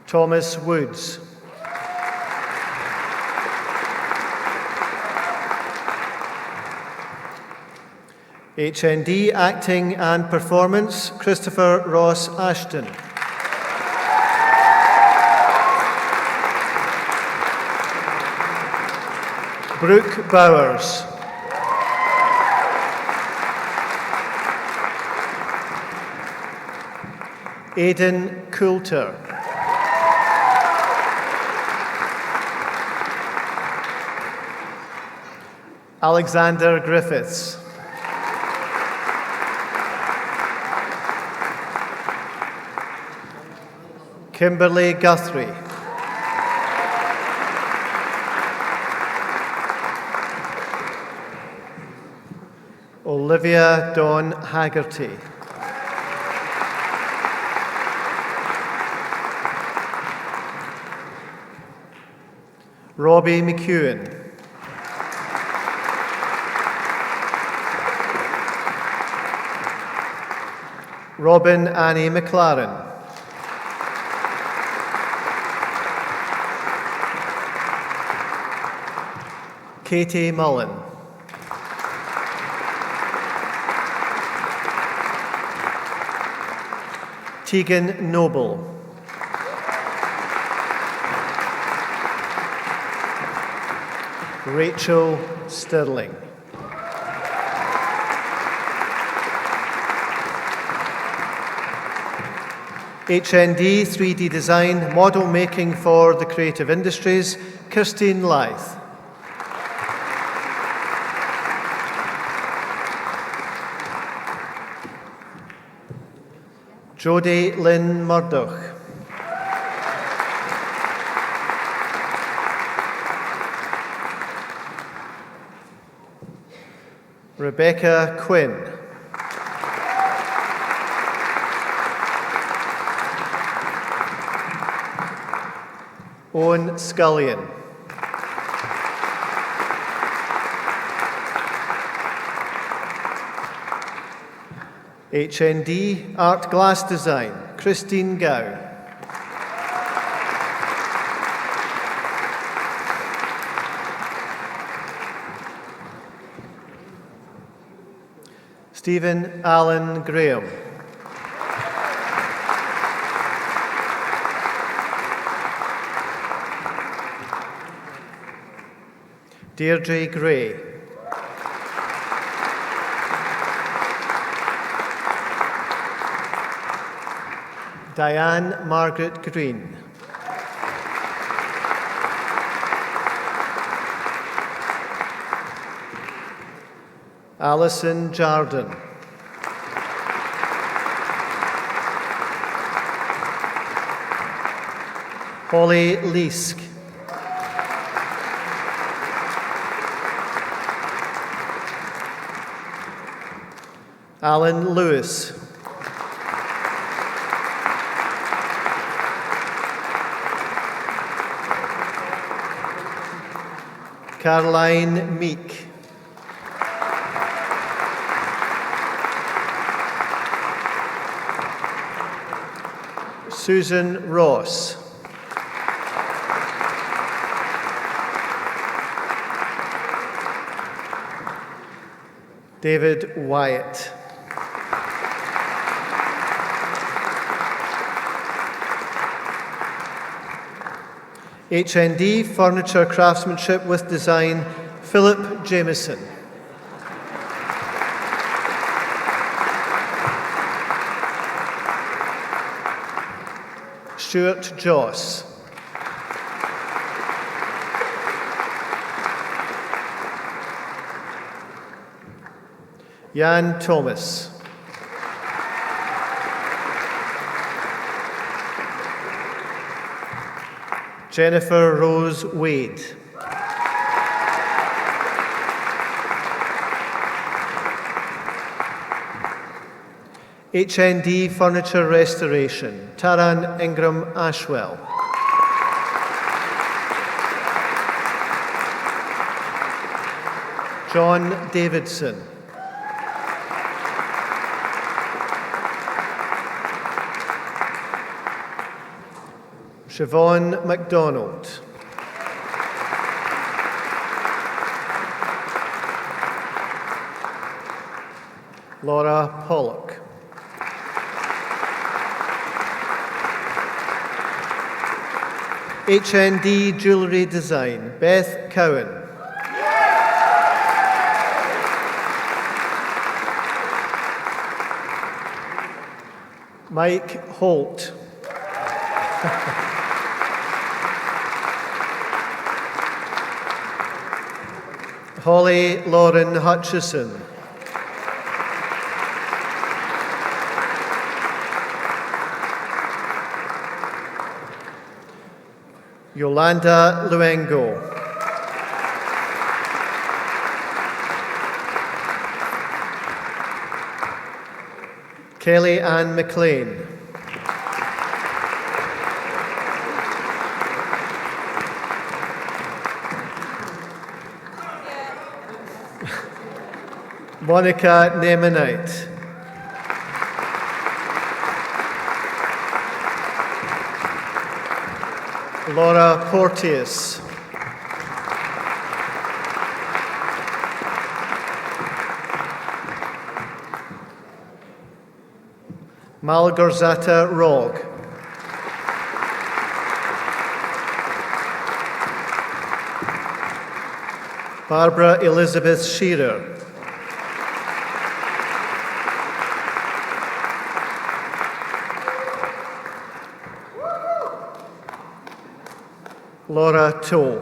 Thomas Woods. HND Acting and Performance, Christopher Ross Ashton. Brooke Bowers. Aidan Coulter. Alexander Griffiths. Kimberly Guthrie. Olivia Dawn Haggerty. Robbie McEwen. Robin Annie McLaren. Katie Mullen. Tegan Noble. Rachel Sterling. HND 3D Design, Model Making for the Creative Industries, Christine Lythe. Jodie Lynn Murdoch. Rebecca Quinn. Owen Scullion. HND Art Glass Design, Christine Gow. Stephen Allen Graham. Deirdre Gray. Diane Margaret Green. Alison Jardine. Holly Leask. Alan Lewis. Caroline Meek. Susan Ross. David Wyatt. HND Furniture Craftsmanship with Design, Philip Jameson. Stuart Joss. Jan Thomas. Jennifer Rose Wade. HND Furniture Restoration, Taran Ingram Ashwell. John Davidson. Siobhan MacDonald. Laura Pollock. HND Jewellery Design, Beth Cowan. Mike Holt. Holly Lauren Hutchison. Yolanda Luengo. Kelly Ann McLean. Monica Nemanite. Laura Porteous. Malgorzata Rogg. Barbara Elizabeth Shearer. Laura Toll.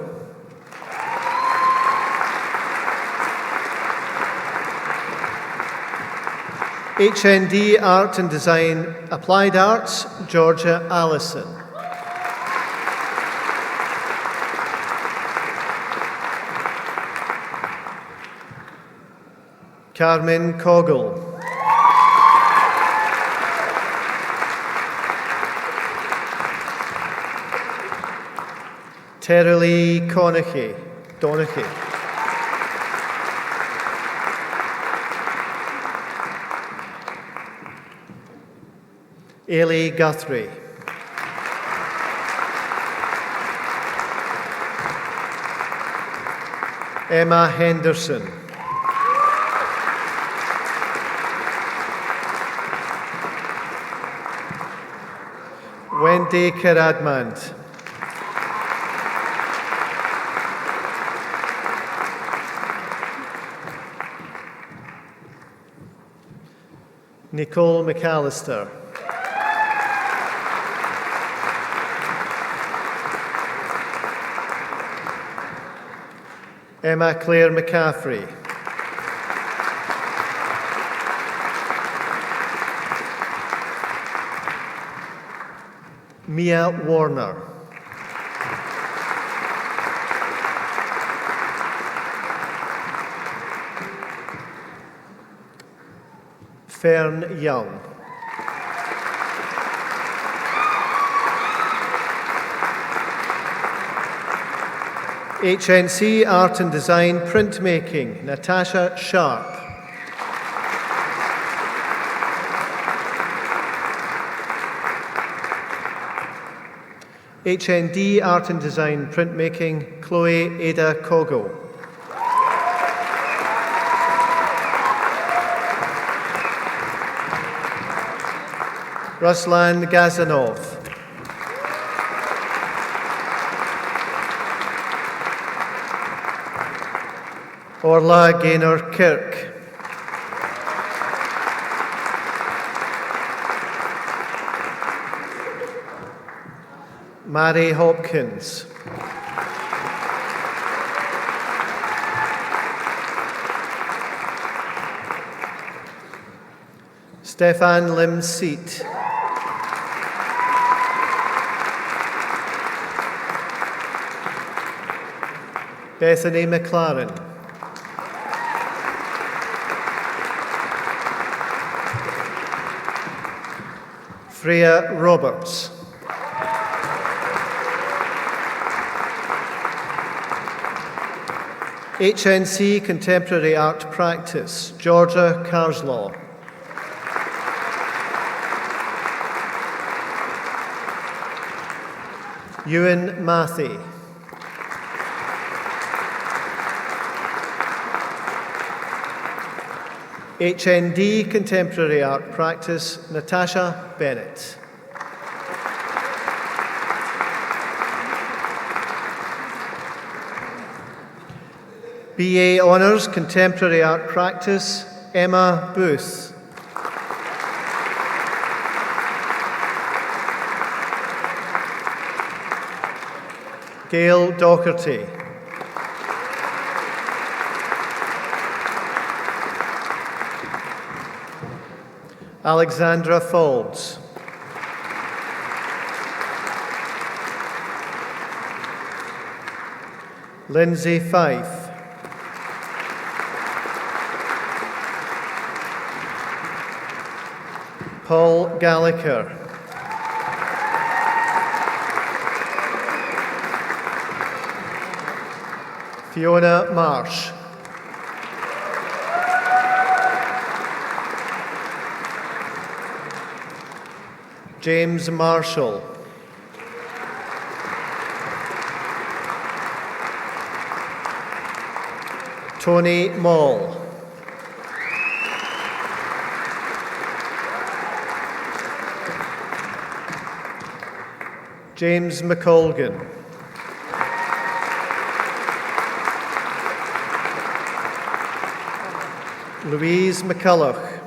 HND Art and Design Applied Arts, Georgia Allison. Carmen Coggle. Terry Donaghy. Ailey Guthrie. Emma Henderson. Wendy Karadmand. Nicole McAllister. Emma Claire McCaffrey. Mia Warner. Fern Young. HNC Art and Design Printmaking, Natasha Sharp. HND Art and Design Printmaking, Chloe Ada Kogo. Ruslan Gazanov. Orla Gaynor Kirk. Mary Hopkins. Stefan Lim Seat. Bethany McLaren. Freya Roberts. HNC Contemporary Art Practice, Georgia Carslaw. Ewan Matthey. HND Contemporary Art Practice, Natasha Bennett. BA Honours Contemporary Art Practice, Emma Booth. Gail Docherty. Alexandra Folds. Lindsay Fife. Paul Gallagher. Fiona Marsh. James Marshall. Tony Mall. James McColgan. Louise McCulloch.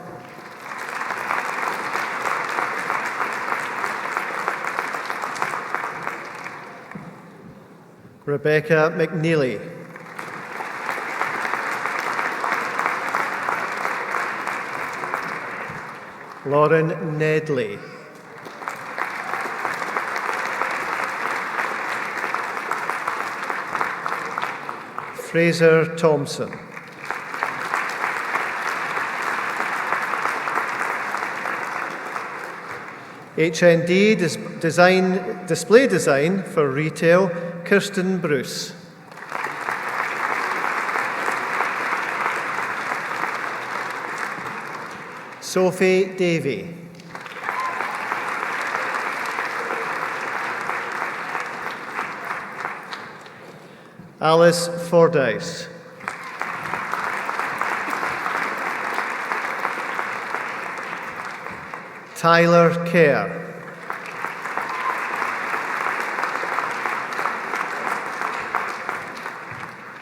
Rebecca McNeely. Lauren Nedley. Fraser Thompson. HND Display Design for Retail, Kirsten Bruce. Sophie Davey. Alice Fordyce. Tyler Kerr.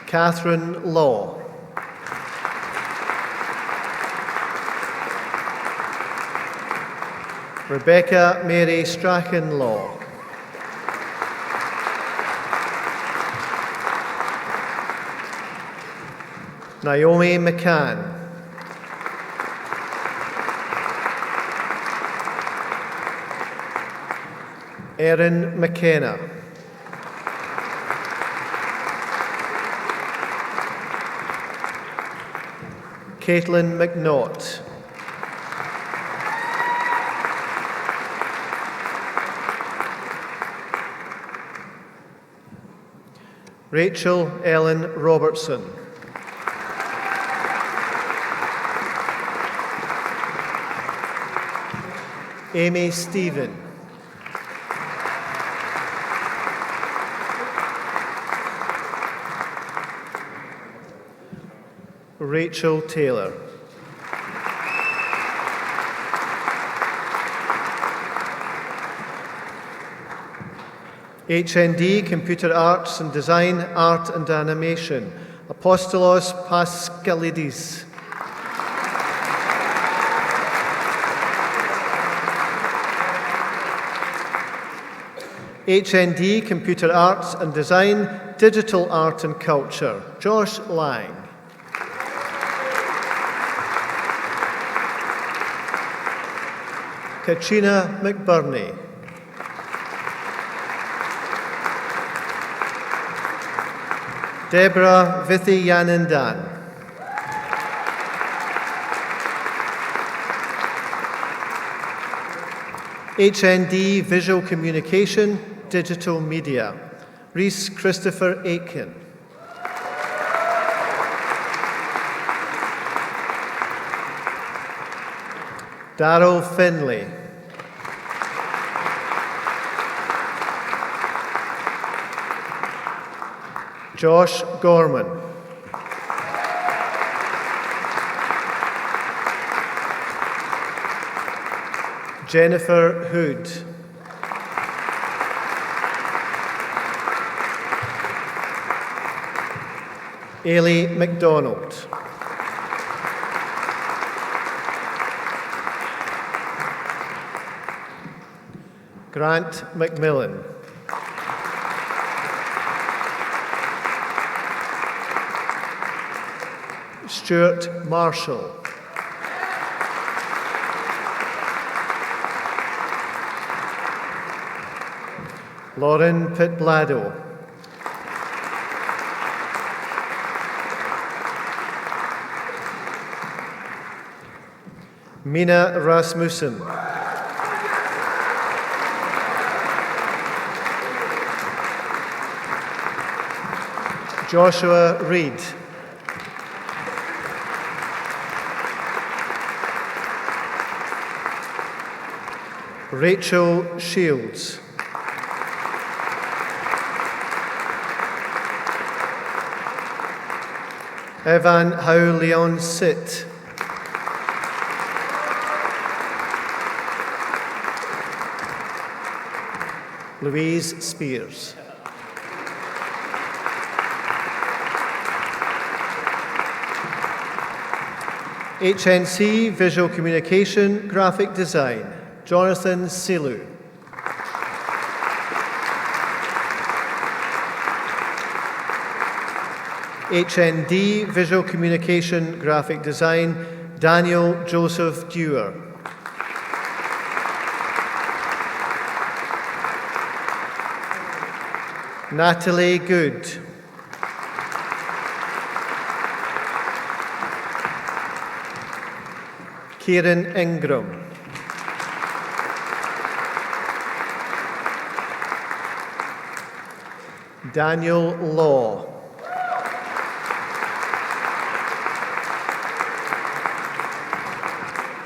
Catherine Law. Rebecca Mary Strachan Law. Naomi McCann. Erin McKenna. Caitlin McNaught. Rachel Ellen Robertson. Amy Stephen. Rachel Taylor. HND Computer Arts and Design, Art and Animation, Apostolos Pascalidis. HND Computer Arts and Design, Digital Art and Culture, Josh Lang. Katrina McBurney. Deborah Vithiyanandan. HND Visual Communication, Digital Media, Rhys Christopher Aitken. Darryl Finlay. Josh Gorman. Jennifer Hood. Ailey MacDonald. Grant McMillan. Stuart Marshall. Lauren Pitblado. Mina Rasmussen. Joshua Reid. Rachel Shields. Evan Howe Leon Sit. Louise Spears. HNC Visual Communication, Graphic Design, Jonathan Silu. HND Visual Communication, Graphic Design, Daniel Joseph Dewar. Natalie Good. Kieran Ingram. Daniel Law.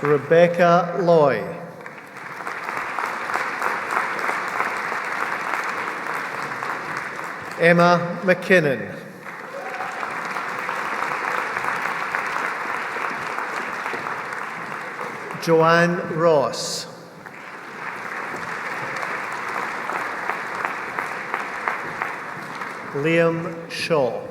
Rebecca Loy. Emma McKinnon. Joanne Ross. Liam Shaw.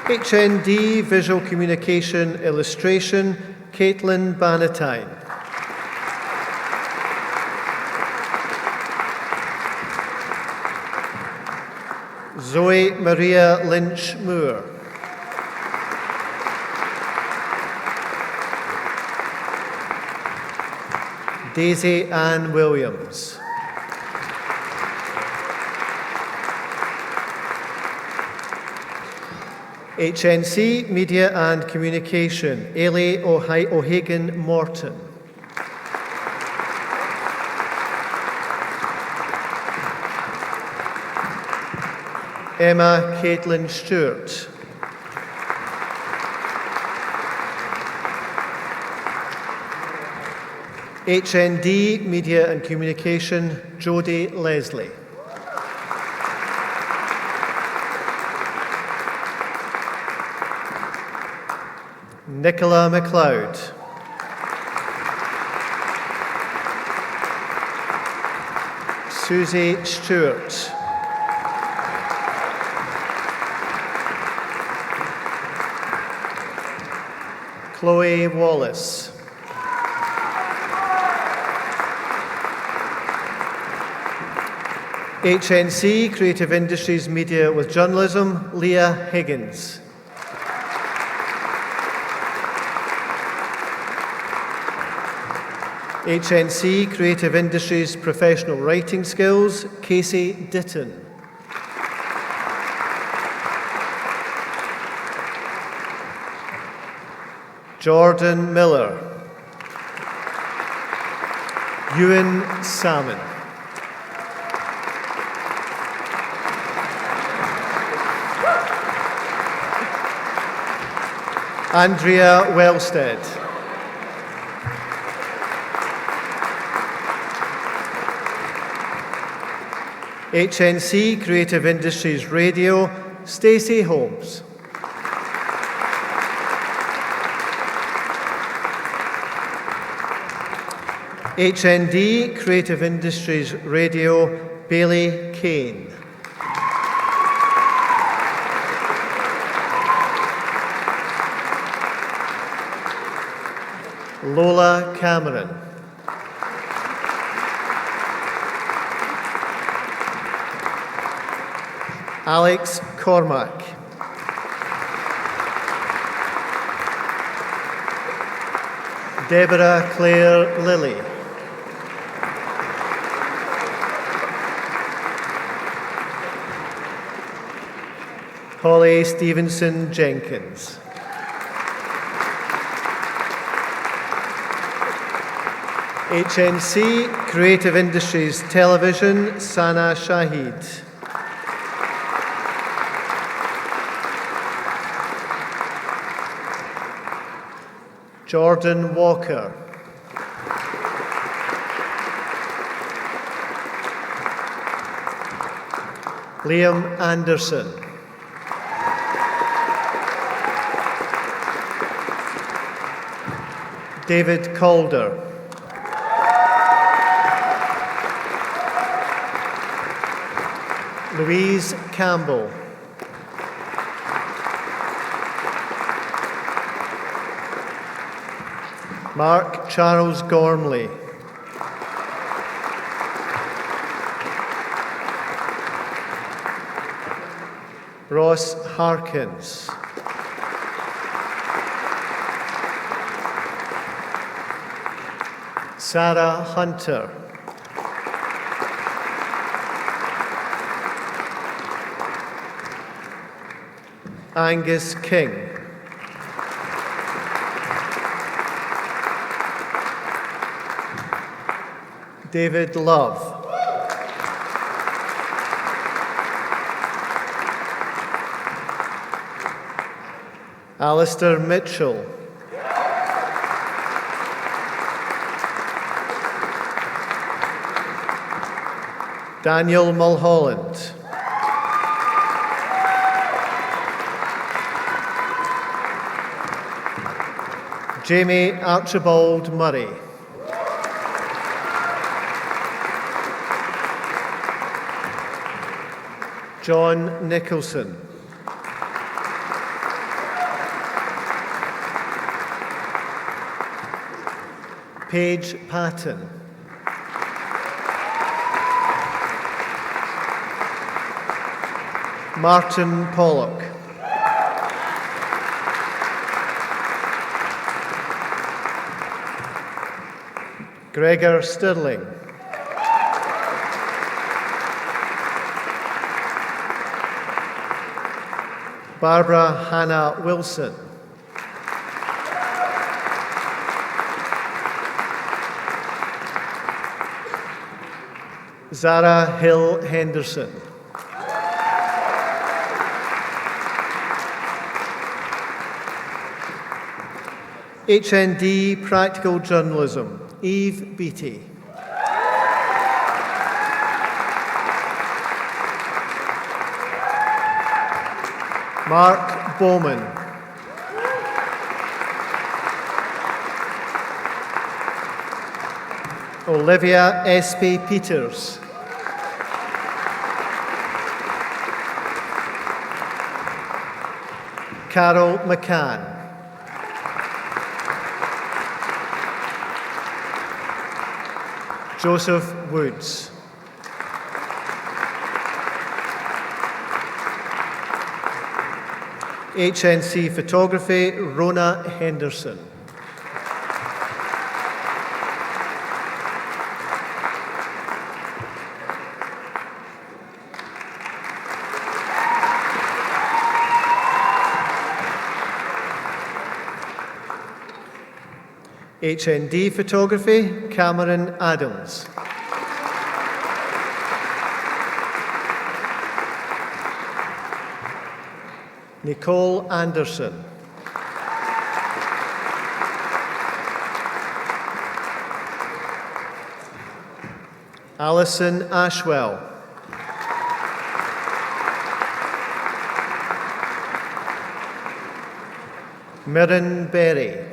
HND Visual Communication Illustration, Caitlin Bannatyne. Zoe Maria Lynch Moore. Daisy Ann Williams. HNC Media and Communication, Ailey O'Hagan Morton. Emma Caitlin Stewart. HND Media and Communication, Jodie Leslie. Nicola MacLeod. Susie Stewart. Chloe Wallace. HNC Creative Industries Media with Journalism, Leah Higgins. HNC Creative Industries Professional Writing Skills, Casey Ditton. Jordan Miller. Ewan Salmon. Andrea Wellstead. HNC Creative Industries Radio, Stacey Holmes. HND Creative Industries Radio, Bailey Kane. Lola Cameron. Alex Cormack. Deborah Claire Lilly. Holly Stevenson Jenkins. HNC Creative Industries Television, Sana Shahid. Jordan Walker. Liam Anderson. David Calder. Louise Campbell. Mark Charles Gormley. Ross Harkins. Sarah Hunter. Angus King. David Love. Alistair Mitchell. Daniel Mulholland. Jamie Archibald Murray. John Nicholson. Paige Patton. Martin Pollock. Gregor Stirling. Barbara Hannah Wilson. Zara Hill Henderson. HND Practical Journalism, Eve Beattie. Mark Bowman. Olivia S.P. Peters. Carol McCann. Joseph Woods. HNC Photography, Rona Henderson. HND Photography, Cameron Adams. Nicole Anderson. Alison Ashwell. Mirren Berry.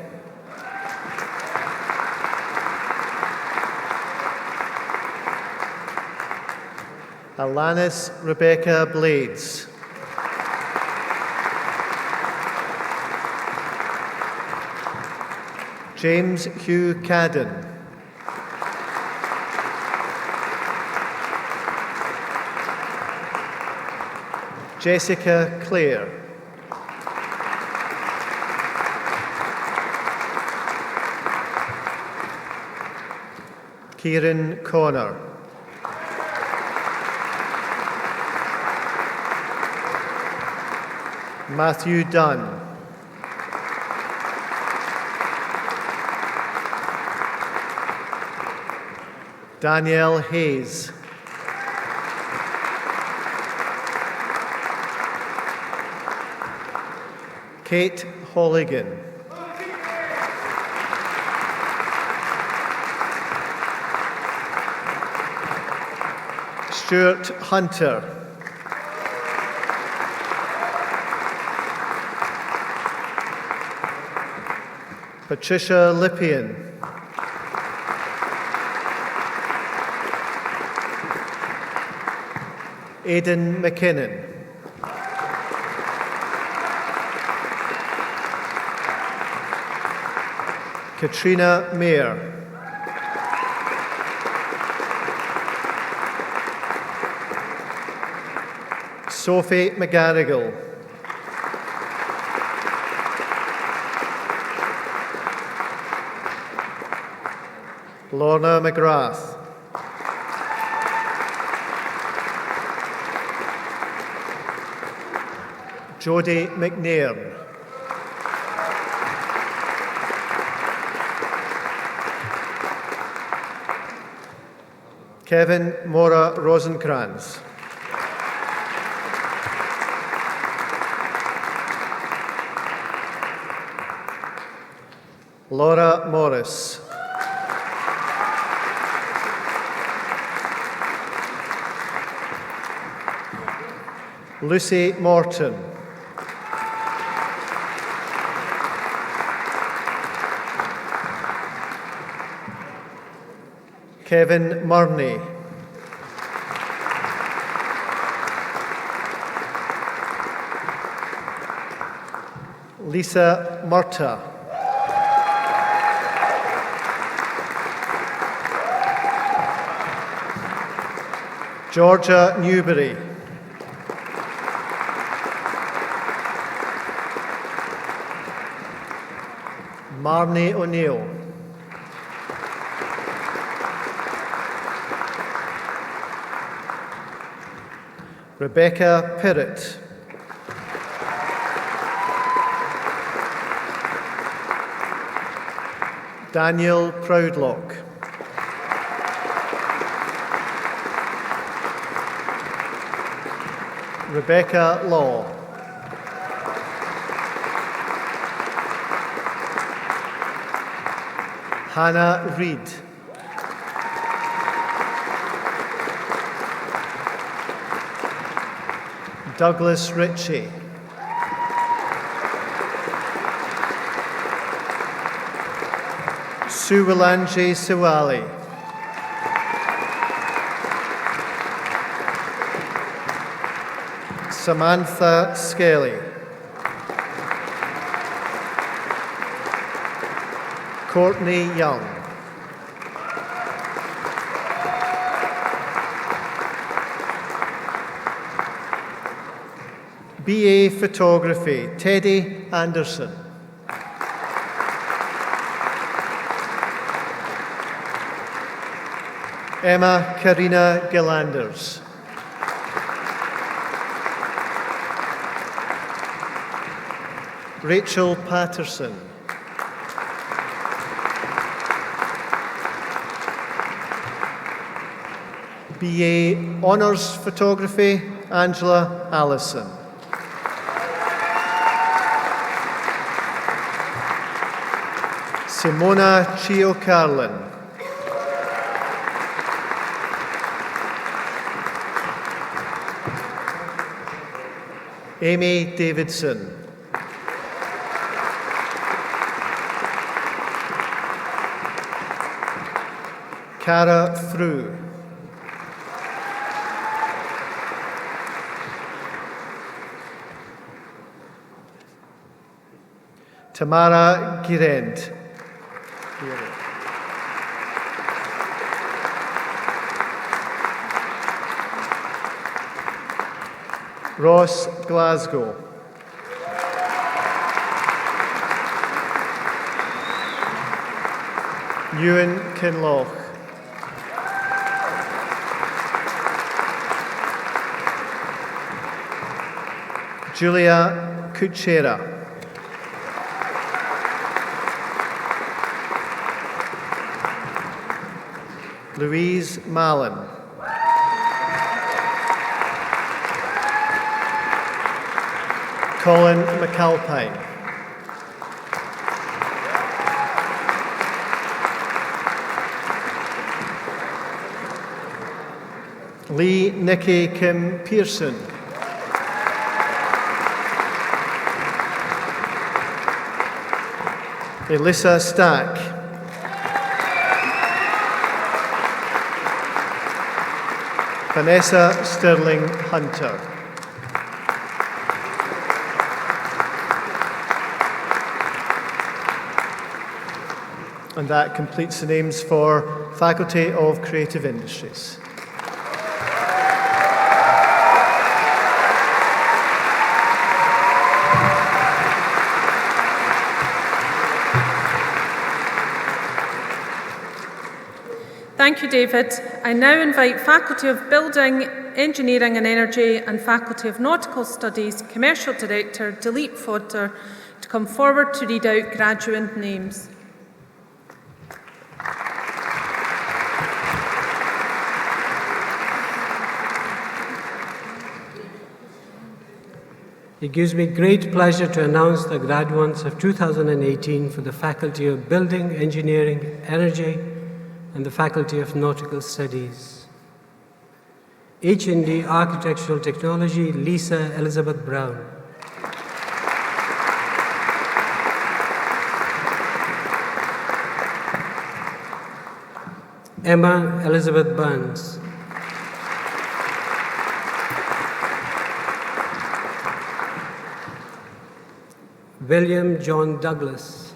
Alanis Rebecca Blades. James Hugh Cadden. Jessica Clare. Kieran Connor. Matthew Dunn. Danielle Hayes. Kate Holligan. Stuart Hunter. Patricia Lippian. Aidan McKinnon. Katrina Mayer. Sophie McGarrigle. Lorna McGrath. Jodie McNairn. Kevin Mora Rosenkrantz. Laura Morris. Lucy Morton. Kevin Murney. Lisa Murta. Georgia Newberry. Marnie O'Neill. Rebecca Pirrett. Daniel Proudlock. Rebecca Law. Hannah Reid. Douglas Ritchie. Suwalanji Siwali. Samantha Skelly. Courtney Young. BA Photography, Teddy Anderson. Emma Karina Gillanders. Rachel Patterson. BA Honours Photography, Angela Allison. Simona Chio Carlin. Amy Davidson. Cara Fru. Tamara Girend. Ross Glasgow. Ewan Kinloch. Julia Kuchera. Louise Mallon. Colin McAlpine. Lee Nikki Kim Pearson. Elissa Stack. Vanessa Sterling Hunter. And that completes the names for Faculty of Creative Industries. Thank you, David. I now invite Faculty of Building, Engineering and Energy and Faculty of Nautical Studies Commercial Director Dilip Fodder to come forward to read out graduate names. It gives me great pleasure to announce the graduates of 2018 for the Faculty of Building, Engineering, Energy, and the Faculty of Nautical Studies. H&D Architectural Technology, Lisa Elizabeth Brown. Emma Elizabeth Burns. William John Douglas.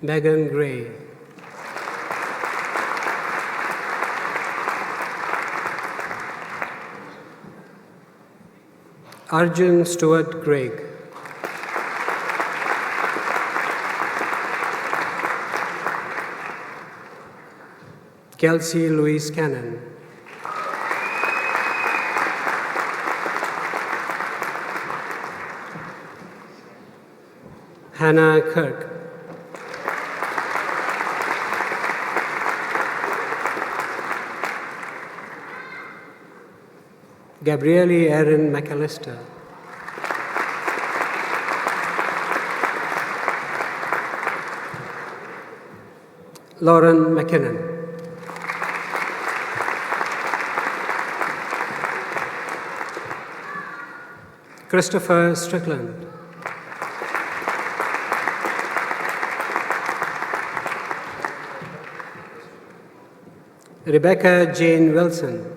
Megan Gray. Arjun Stewart Gregg. Kelsey Louise Cannon. Hannah Kirk. Gabrielle Erin McAllister. Lauren McKinnon. Christopher Strickland. Rebecca Jane Wilson.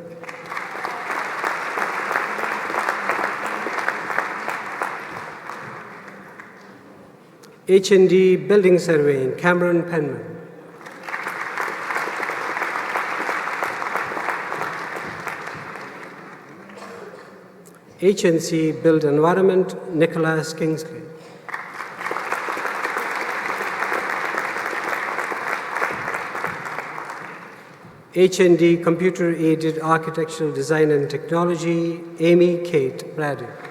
H&D Building Surveying, Cameron Penman. H&C Built Environment, Nicholas Kingsley. H&D Computer Aided Architectural Design and Technology, Amy Kate Braddock.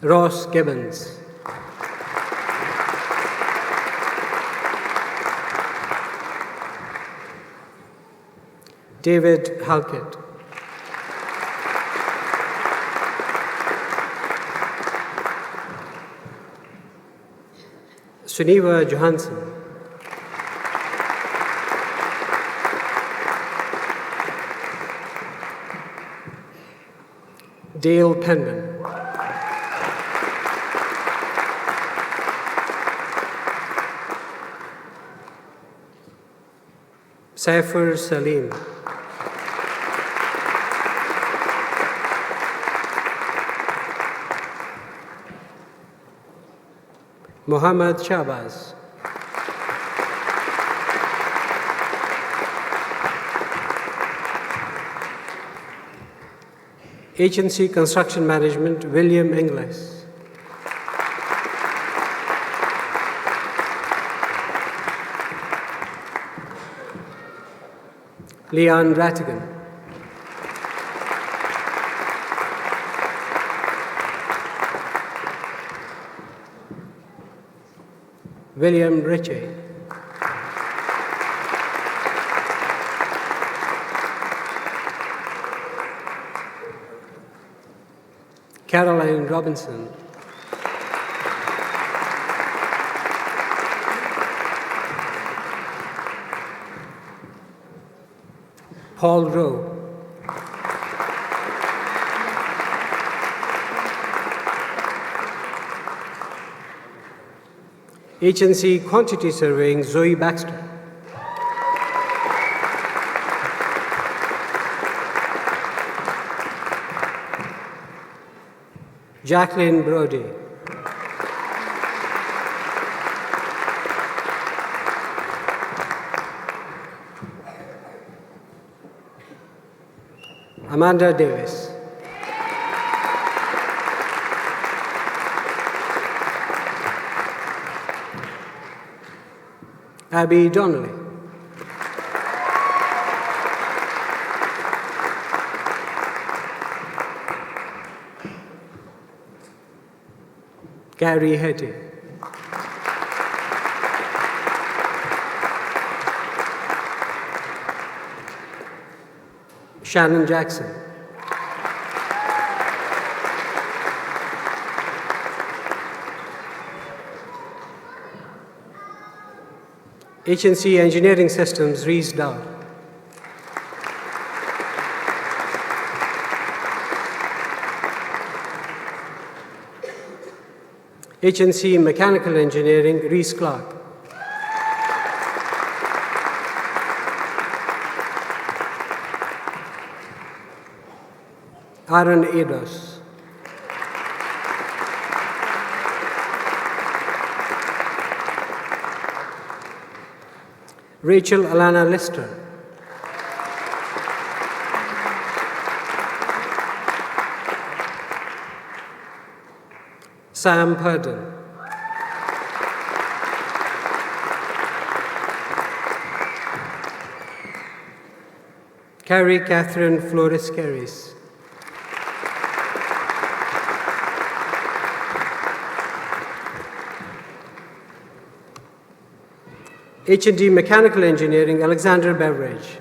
Ross Gibbons. David Halkett. Sunniva Johansson. Dale Penman. Saifur Salim. Mohammad Shabazz. Agency Construction Management, William Inglis. Leon Rattigan. William Ritchie. Caroline Robinson. Paul Rowe. Agency Quantity Surveying, Zoe Baxter. Jacqueline Brody. Amanda Davis. Abby Donnelly. Gary Hetty. Shannon Jackson. HNC Engineering Systems, Reese Dowd. HNC Mechanical Engineering, Reese Clark. Aaron Ados. Rachel Alana Lister. Sam Purdon. Carrie Catherine Flores Carries. H&D Mechanical Engineering, Alexander Beveridge.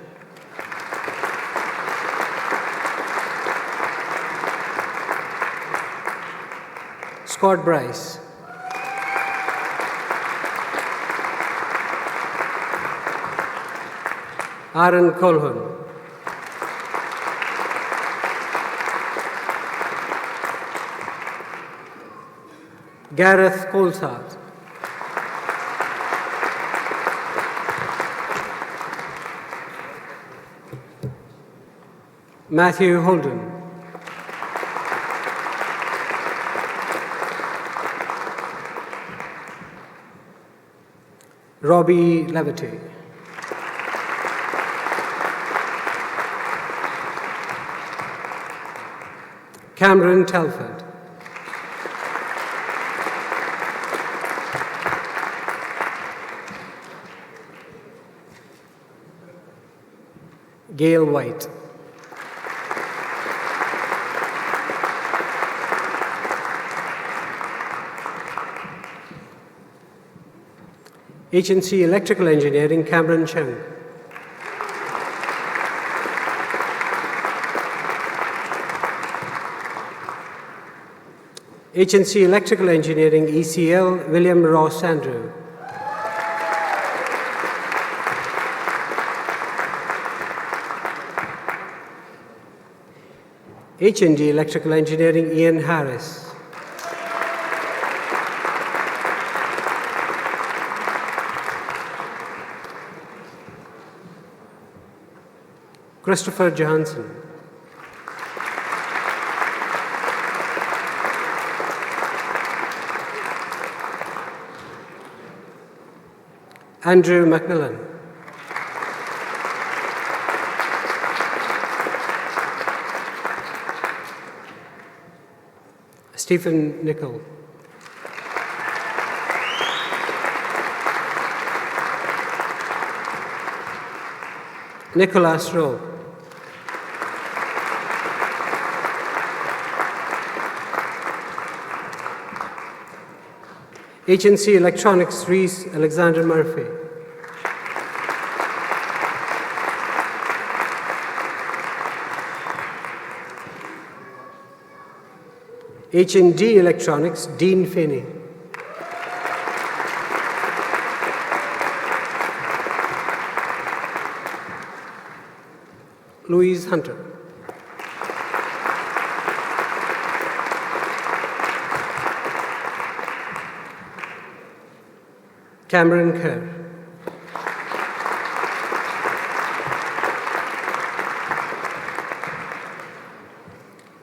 Scott Bryce. Aaron Colhoun. Gareth Colsart. Matthew Holden. Robbie Levity. Cameron Telford. Gail White. HNC Electrical Engineering, Cameron Chung. HNC Electrical Engineering, ECL, William Ross Andrew. HND Electrical Engineering, Ian Harris. Christopher Johansson. Andrew Macmillan. Stephen Nicol. Nicholas Rowe. HNC Electronics, Reese Alexander Murphy. HND Electronics, Dean Finney. Louise Hunter. Cameron Kerr.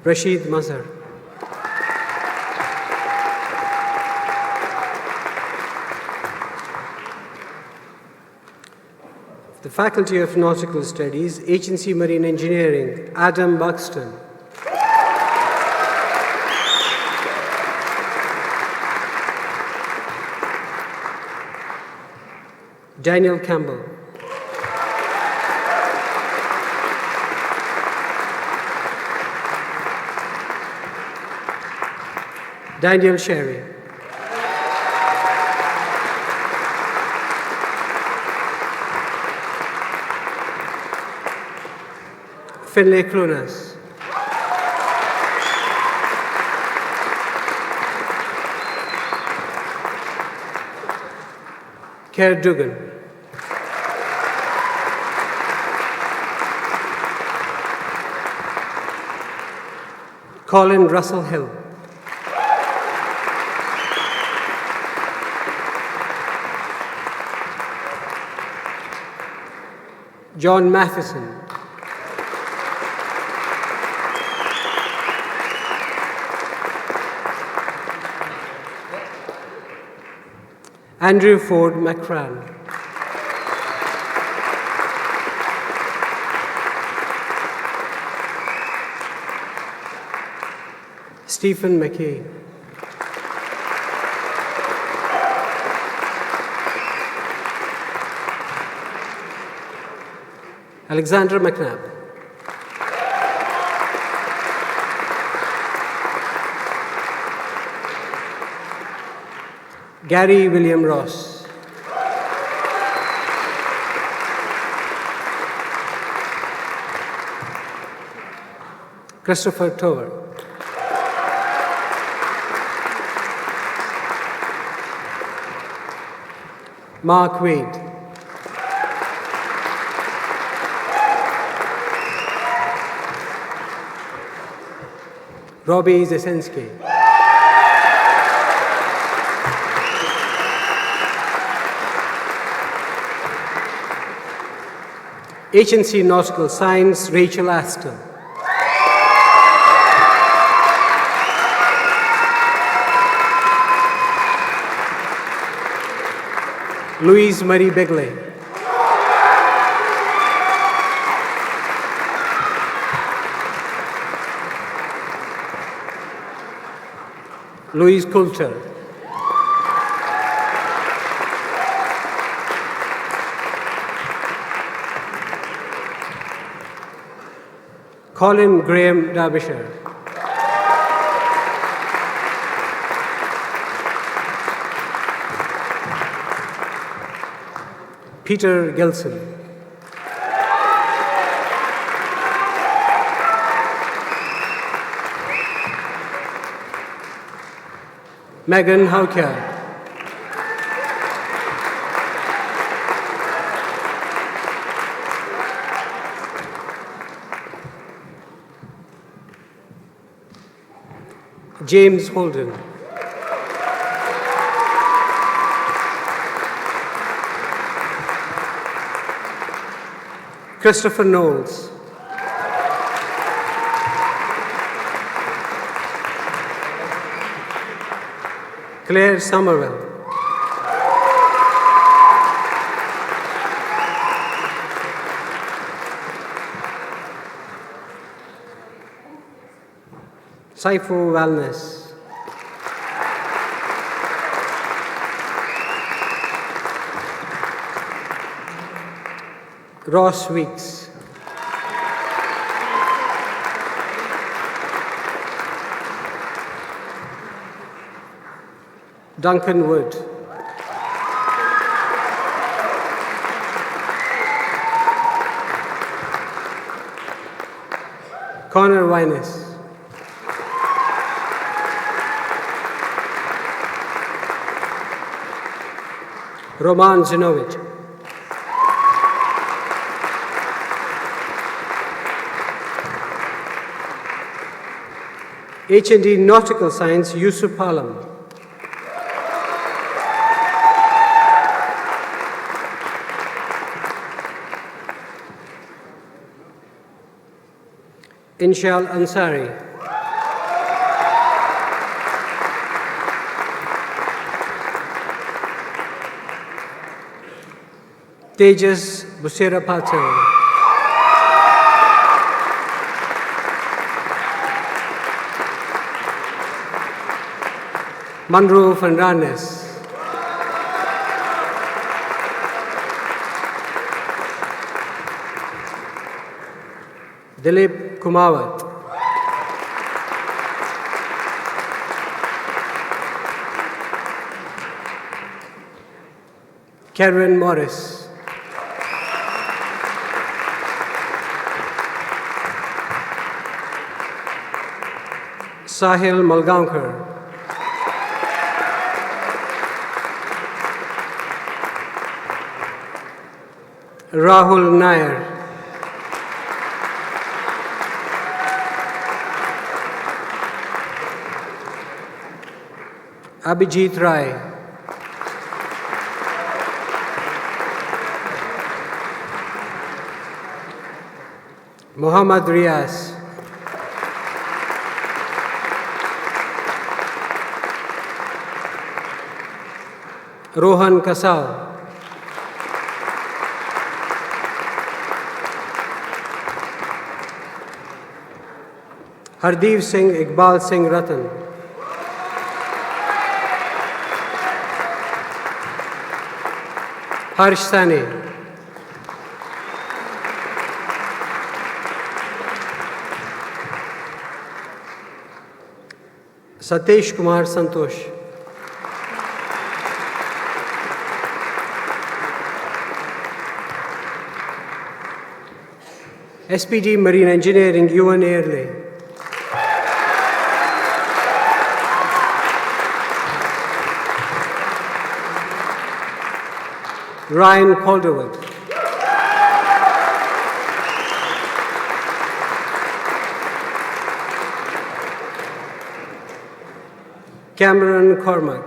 Rashid Mazhar. The Faculty of Nautical Studies, HNC Marine Engineering, Adam Buxton. Daniel Campbell. Daniel Sherry. Finlay Clunas. Kerr Dugan. Colin Russell Hill. John Matheson. Andrew Ford McCran. Stephen McKay. Alexander McNabb. Gary William Ross. Christopher Tower. Mark Wade. Robbie Zesinski. HNC Nautical Science, Rachel Aston. Louise Marie Begley. Louise Coulter. Colin Graham Derbyshire. Peter Gilson. Megan Hauker. James Holden. Christopher Knowles. Claire Somerville. Saifo Wellness. Ross Weeks. Duncan Wood. Connor Wyness. Roman Zinovic. H&D Nautical Science, Yusuf Palam. Inshal Ansari. Tejas Busera Patel. Monroe Fernandez. Dilip Kumawat. Karen Morris. Sahil Malgaonkar. Rahul Nair. Abhijit Rai. Muhammad Riaz. Rohan Kasal. Hardeep Singh Iqbal Singh Ratan. Harsh Sani. Satish Kumar Santosh. SPD Marine Engineering, Yuan Airley. Ryan Calderwood. Cameron Cormack.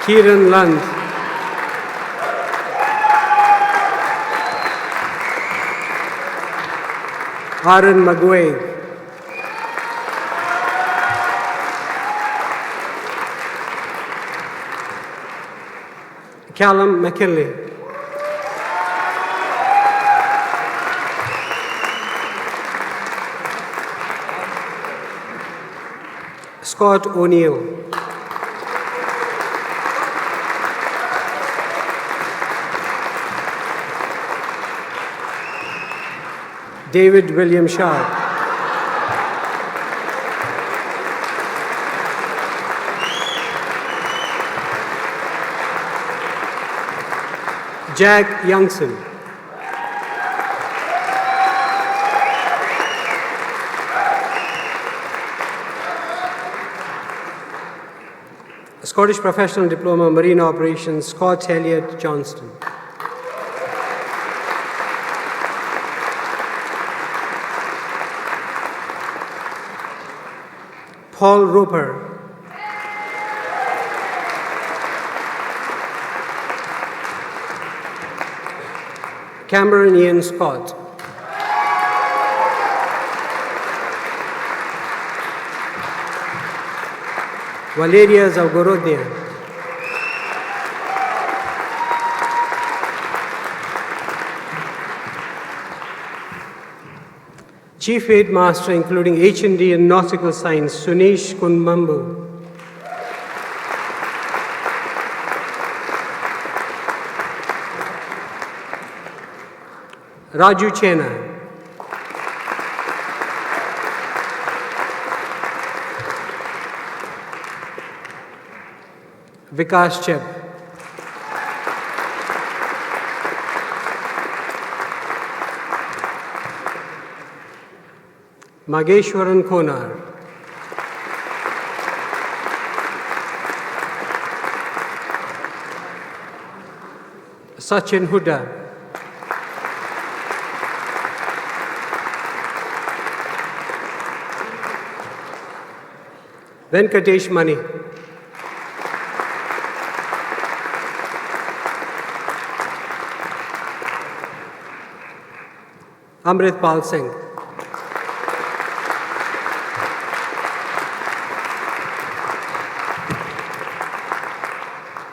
Kieran Lund. Aaron McGuade. Callum McKinley. Scott O'Neill. David William Sharp. Jack Youngson. Scottish Professional Diploma Marine Operations, Scott Elliott Johnston. Paul Roper. Cameron Ian Scott. Valeria Zavgorodnia. Chief Aid Master, including H&D and Nautical Science, Sunish Kunmambu. Raju Chena. Vikas Cheb. Mageshwaran Konar. Sachin Huda. Venkatesh Mani. Amrit Pal Singh.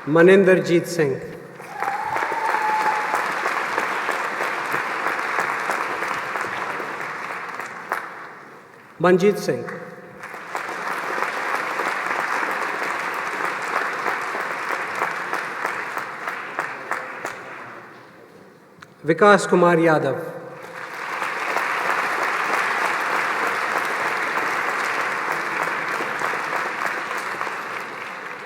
Maninderjeet Singh. Manjeet Singh. Vikas Kumar Yadav.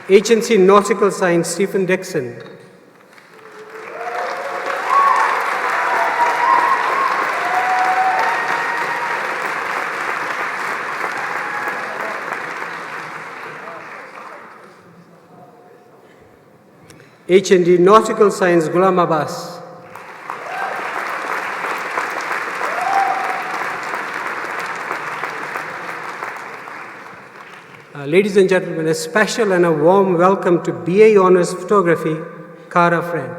H&C Nautical Science, Stephen Dixon. H&D Nautical Science, Ghulam Abbas. Ladies and gentlemen, a special and a warm welcome to BA Honours Photography, Kara Friend.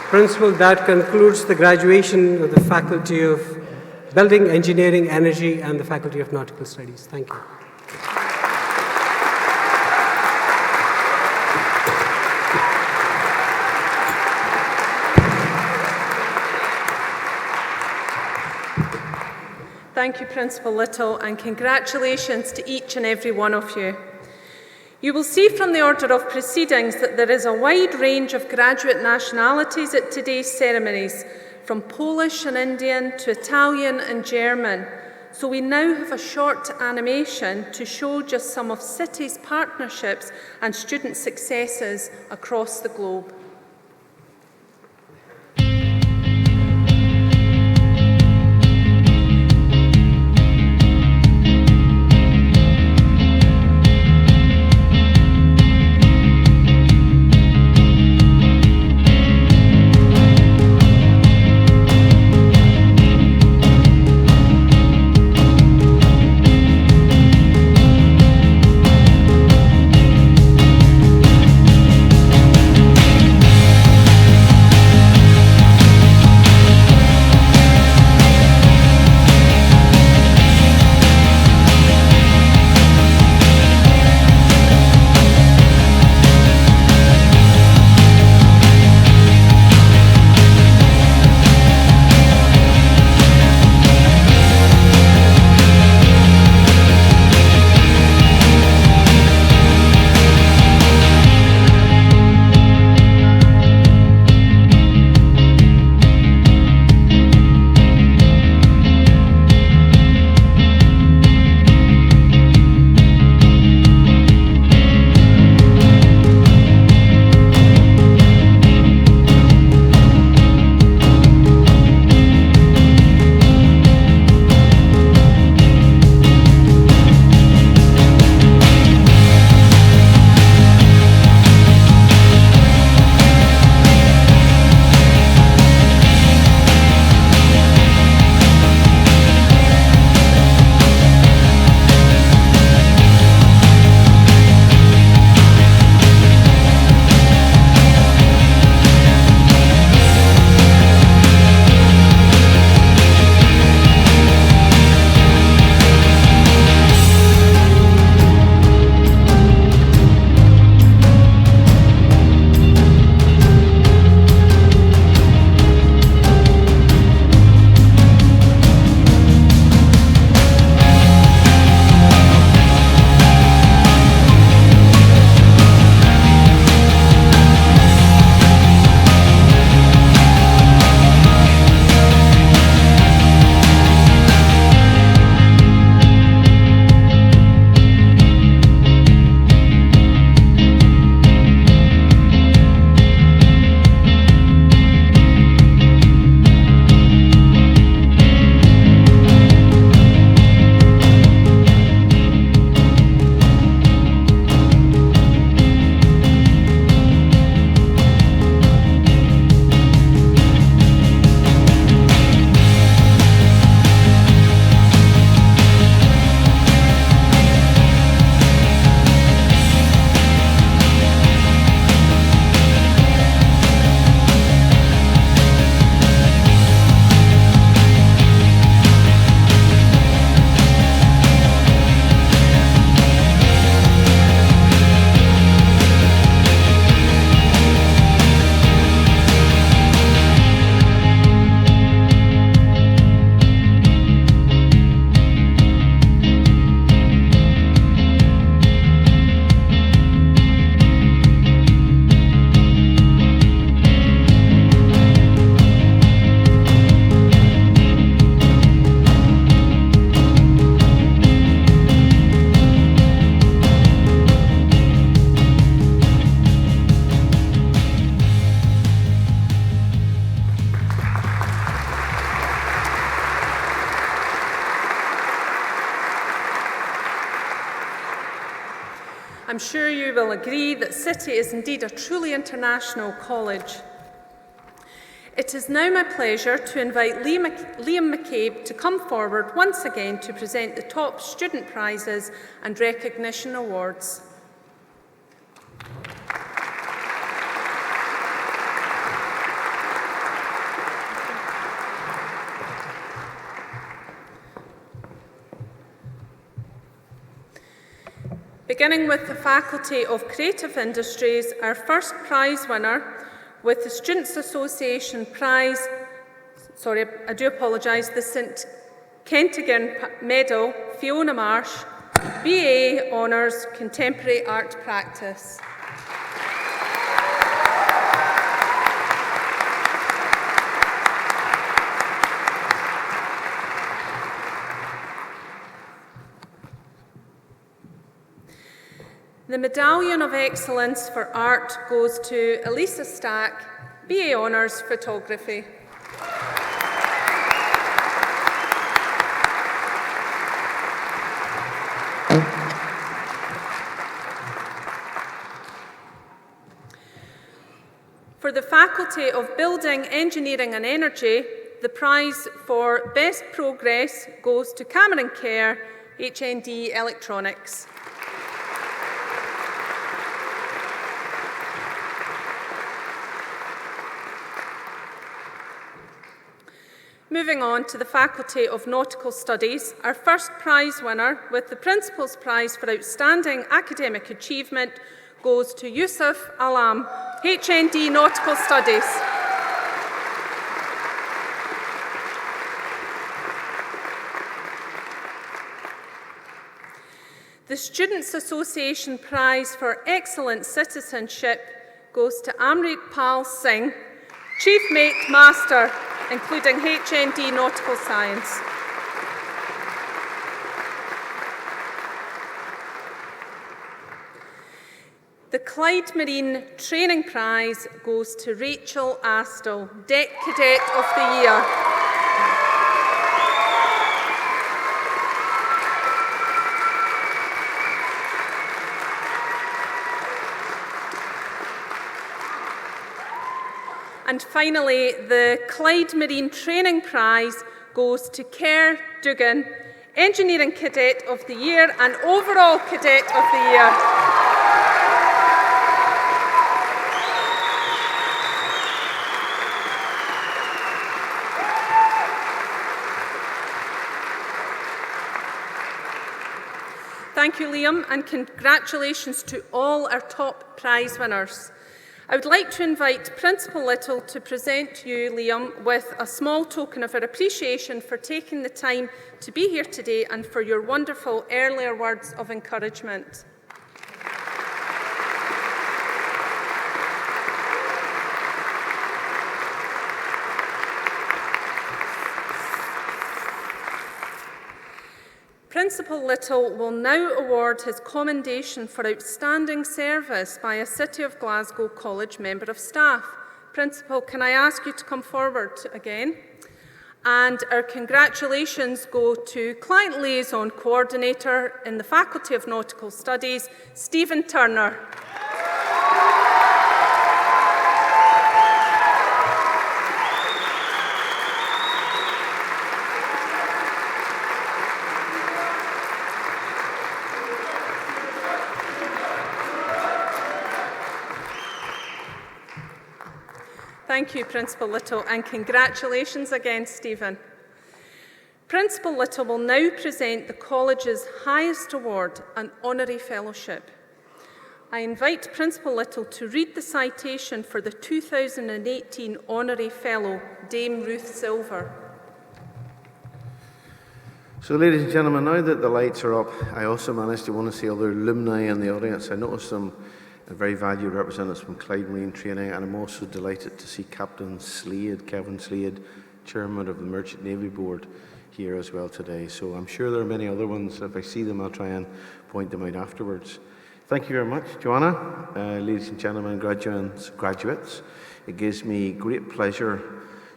Principal, that concludes the graduation of the Faculty of Building, Engineering, Energy and the Faculty of Nautical Studies. Thank you. Thank you, Principal Little, and congratulations to each and every one of you. You will see from the order of proceedings that there is a wide range of graduate nationalities at today's ceremonies, from Polish and Indian to Italian and German. So we now have a short animation to show just some of City's partnerships and student successes across the globe. I'm sure you will agree that City is indeed a truly international college. It is now my pleasure to invite Liam McCabe to come forward once again to present the top student prizes and recognition awards. Beginning with the Faculty of Creative Industries, our first prize winner with the Students' Association Prize, the St Kentigern Medal, Fiona Marsh, BA Honours, Contemporary Art Practice. The Medallion of Excellence for Art goes to Elisa Stack, BA Honours, Photography. For the Faculty of Building, Engineering and Energy, the prize for Best Progress goes to Cameron Kerr, HND Electronics. Moving on to the Faculty of Nautical Studies, our first prize winner with the Principal's Prize for Outstanding Academic Achievement goes to Yusuf Alam, HND Nautical Studies. The Students' Association Prize for Excellent Citizenship goes to Amrit Pal Singh, Chief Mate Master, including HND Nautical Science. The Clyde Marine Training Prize goes to Rachel Astle, Deck Cadet of the Year. And finally, the Clyde Marine Training Prize goes to Kerr Dugan, Engineering Cadet of the Year and Overall Cadet of the Year. Thank you, Liam, and congratulations to all our top prize winners. I would like to invite Principal Little to present you, Liam, with a small token of our appreciation for taking the time to be here today and for your wonderful earlier words of encouragement. Principal Little will now award his commendation for outstanding service by a City of Glasgow College Member of Staff. Principal, can I ask you to come forward again? And our congratulations go to Client Liaison Coordinator in the Faculty of Nautical Studies, Stephen Turner. Thank you, Principal Little, and congratulations again, Stephen. Principal Little will now present the college's highest award, an Honorary Fellowship. I invite Principal Little to read the citation for the 2018 Honorary Fellow, Dame Ruth Silver. So, ladies and gentlemen, now that the lights are up, I also managed to want to see other alumni in the audience. I noticed some very valued representatives from Clyde Marine Training, and I'm also delighted to see Captain Slade, Kevin Slade, Chairman of the Merchant Navy Board, here as well today. So I'm sure there are many other ones. If I see them, I'll try and point them out afterwards. Thank you very much, Joanna. Ladies and gentlemen, graduates, it gives me great pleasure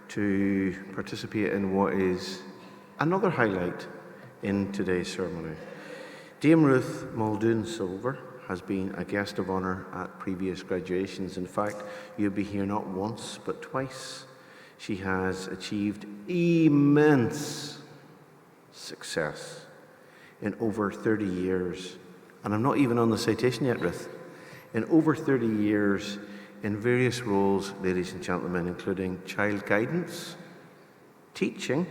to participate in what is another highlight in today's ceremony. Dame Ruth Muldoon Silver has been a guest of honour at previous graduations. In fact, you'll be here not once, but twice. She has achieved immense success in over 30 years. And I'm not even on the citation yet, Ruth. In over 30 years, in various roles, ladies and gentlemen, including child guidance, teaching,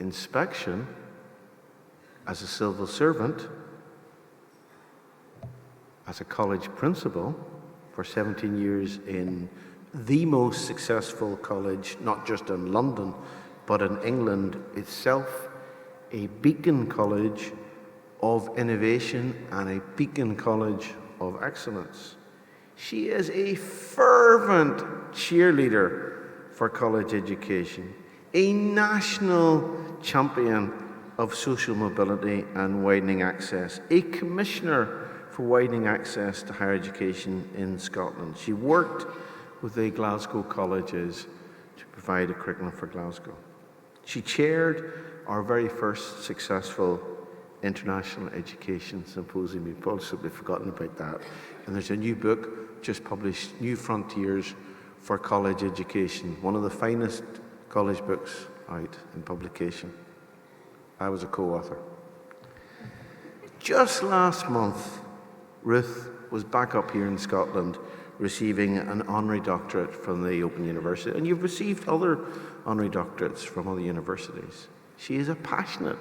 inspection, as a civil servant, as a college principal for 17 years in the most successful college, not just in London, but in England itself, a beacon college of innovation and a beacon college of excellence. She is a fervent cheerleader for college education, a national champion of social mobility and widening access, a commissioner for widening access to higher education in Scotland. She worked with the Glasgow colleges to provide a curriculum for Glasgow. She chaired our very first successful International Education Symposium. We've possibly forgotten about that. And there's a new book just published, New Frontiers for College Education, one of the finest college books out in publication. I was a co-author. Just last month, Ruth was back up here in Scotland receiving an honorary doctorate from the Open University, and you've received other honorary doctorates from other universities. She is a passionate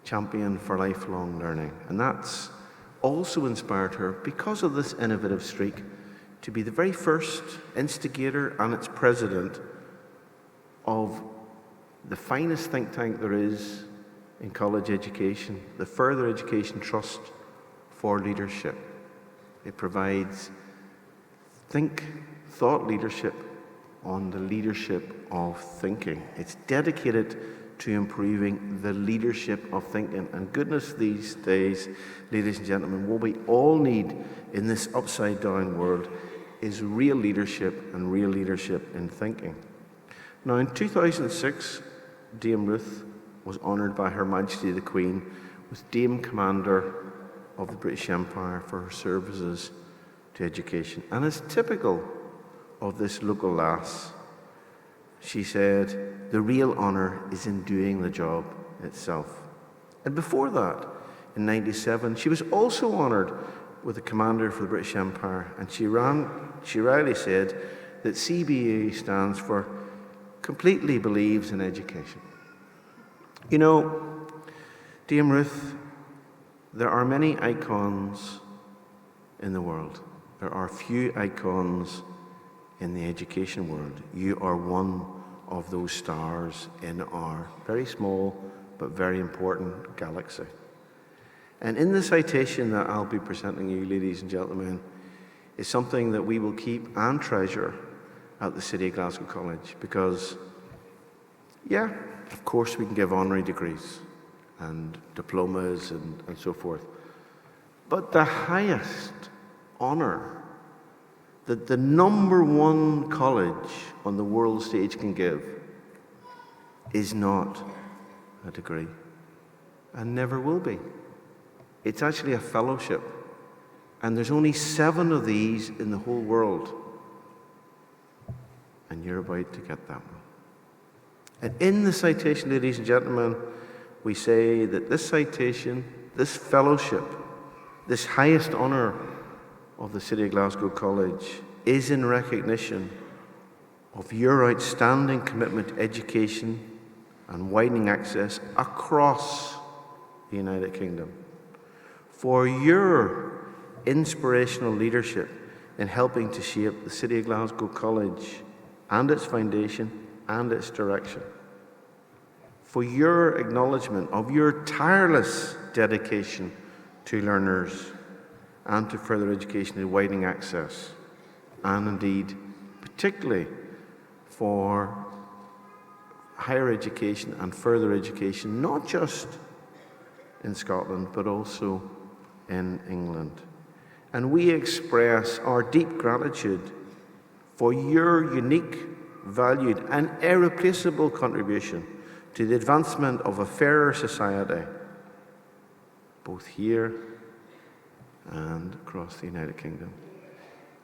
champion for lifelong learning, and that's also inspired her, because of this innovative streak, to be the very first instigator and its president of the finest think tank there is in college education, the Further Education Trust for Leadership. It provides thought leadership on the leadership of thinking. It's dedicated to improving the leadership of thinking. And goodness, these days, ladies and gentlemen, what we all need in this upside down world is real leadership and real leadership in thinking. Now, in 2006, Dame Ruth was honoured by Her Majesty the Queen with Dame Commander of the British Empire for her services to education. And as typical of this local lass, she said, the real honour is in doing the job itself. And before that, in '97, she was also honoured with the Commander for the British Empire, and she rarely said that CBE stands for Completely Believes in Education. You know, Dame Ruth, there are many icons in the world. There are few icons in the education world. You are one of those stars in our very small but very important galaxy. And in the citation that I'll be presenting you, ladies and gentlemen, is something that we will keep and treasure at the City of Glasgow College, because, yeah, of course we can give honorary degrees and diplomas and so forth. But the highest honour that the #1 college on the world stage can give is not a degree, and never will be. It's actually a fellowship, and there's only 7 of these in the whole world, and you're about to get that one. And in the citation, ladies and gentlemen, we say that this citation, this fellowship, this highest honour of the City of Glasgow College is in recognition of your outstanding commitment to education and widening access across the United Kingdom, for your inspirational leadership in helping to shape the City of Glasgow College and its foundation and its direction, for your acknowledgement of your tireless dedication to learners and to further education and widening access, and indeed particularly for higher education and further education, not just in Scotland but also in England. And we express our deep gratitude for your unique, valued and irreplaceable contribution to the advancement of a fairer society, both here and across the United Kingdom.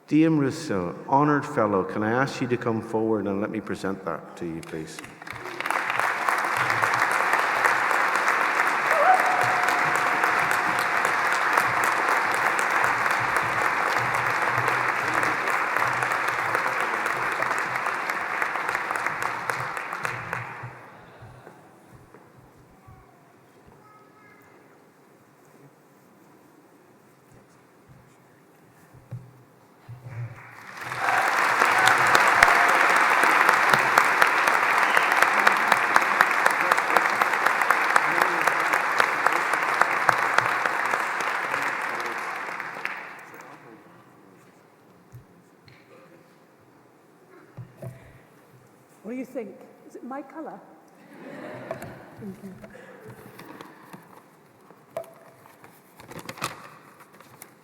Dame Rousseau, honoured fellow, can I ask you to come forward and let me present that to you, please? What do you think? Is it my colour? Thank you.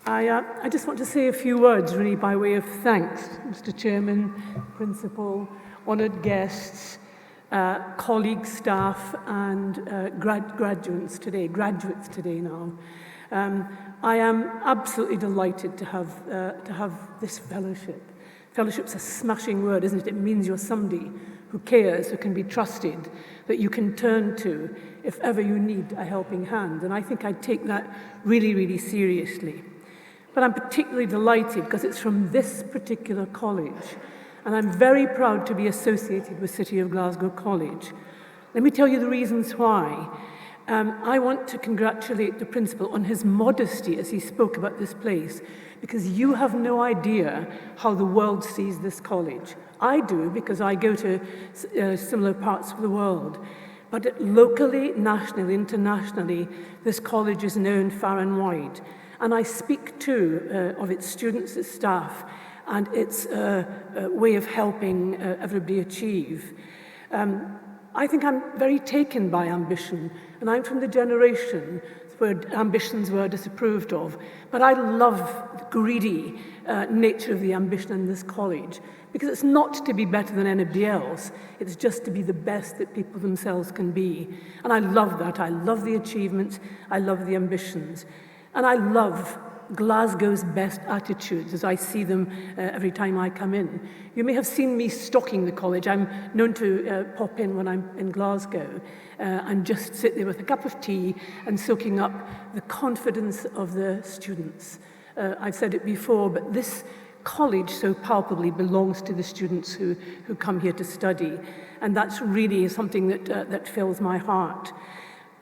I just want to say a few words, really, by way of thanks, Mr. Chairman, Principal, honoured guests, colleagues, staff, and graduates today now. I am absolutely delighted to have this fellowship. Fellowship's a smashing word, isn't it? It means you're somebody who cares, who can be trusted, that you can turn to if ever you need a helping hand. And I think I take that really, really seriously. But I'm particularly delighted because it's from this particular college, and I'm very proud to be associated with City of Glasgow College. Let me tell you the reasons why. I want to congratulate the principal on his modesty as he spoke about this place, because you have no idea how the world sees this college. I do, because I go to similar parts of the world. But locally, nationally, internationally, this college is known far and wide. And I speak too of its students, its staff, and its way of helping everybody achieve. I think I'm very taken by ambition, and I'm from the generation where ambitions were disapproved of. But I love the greedy nature of the ambition in this college, because it's not to be better than anybody else, it's just to be the best that people themselves can be. And I love that. I love the achievements, I love the ambitions. And I love Glasgow's best attitudes as I see them every time I come in. You may have seen me stalking the college. I'm known to pop in when I'm in Glasgow and just sit there with a cup of tea and soaking up the confidence of the students. I've said it before, but this college so palpably belongs to the students who come here to study, and that's really something that fills my heart.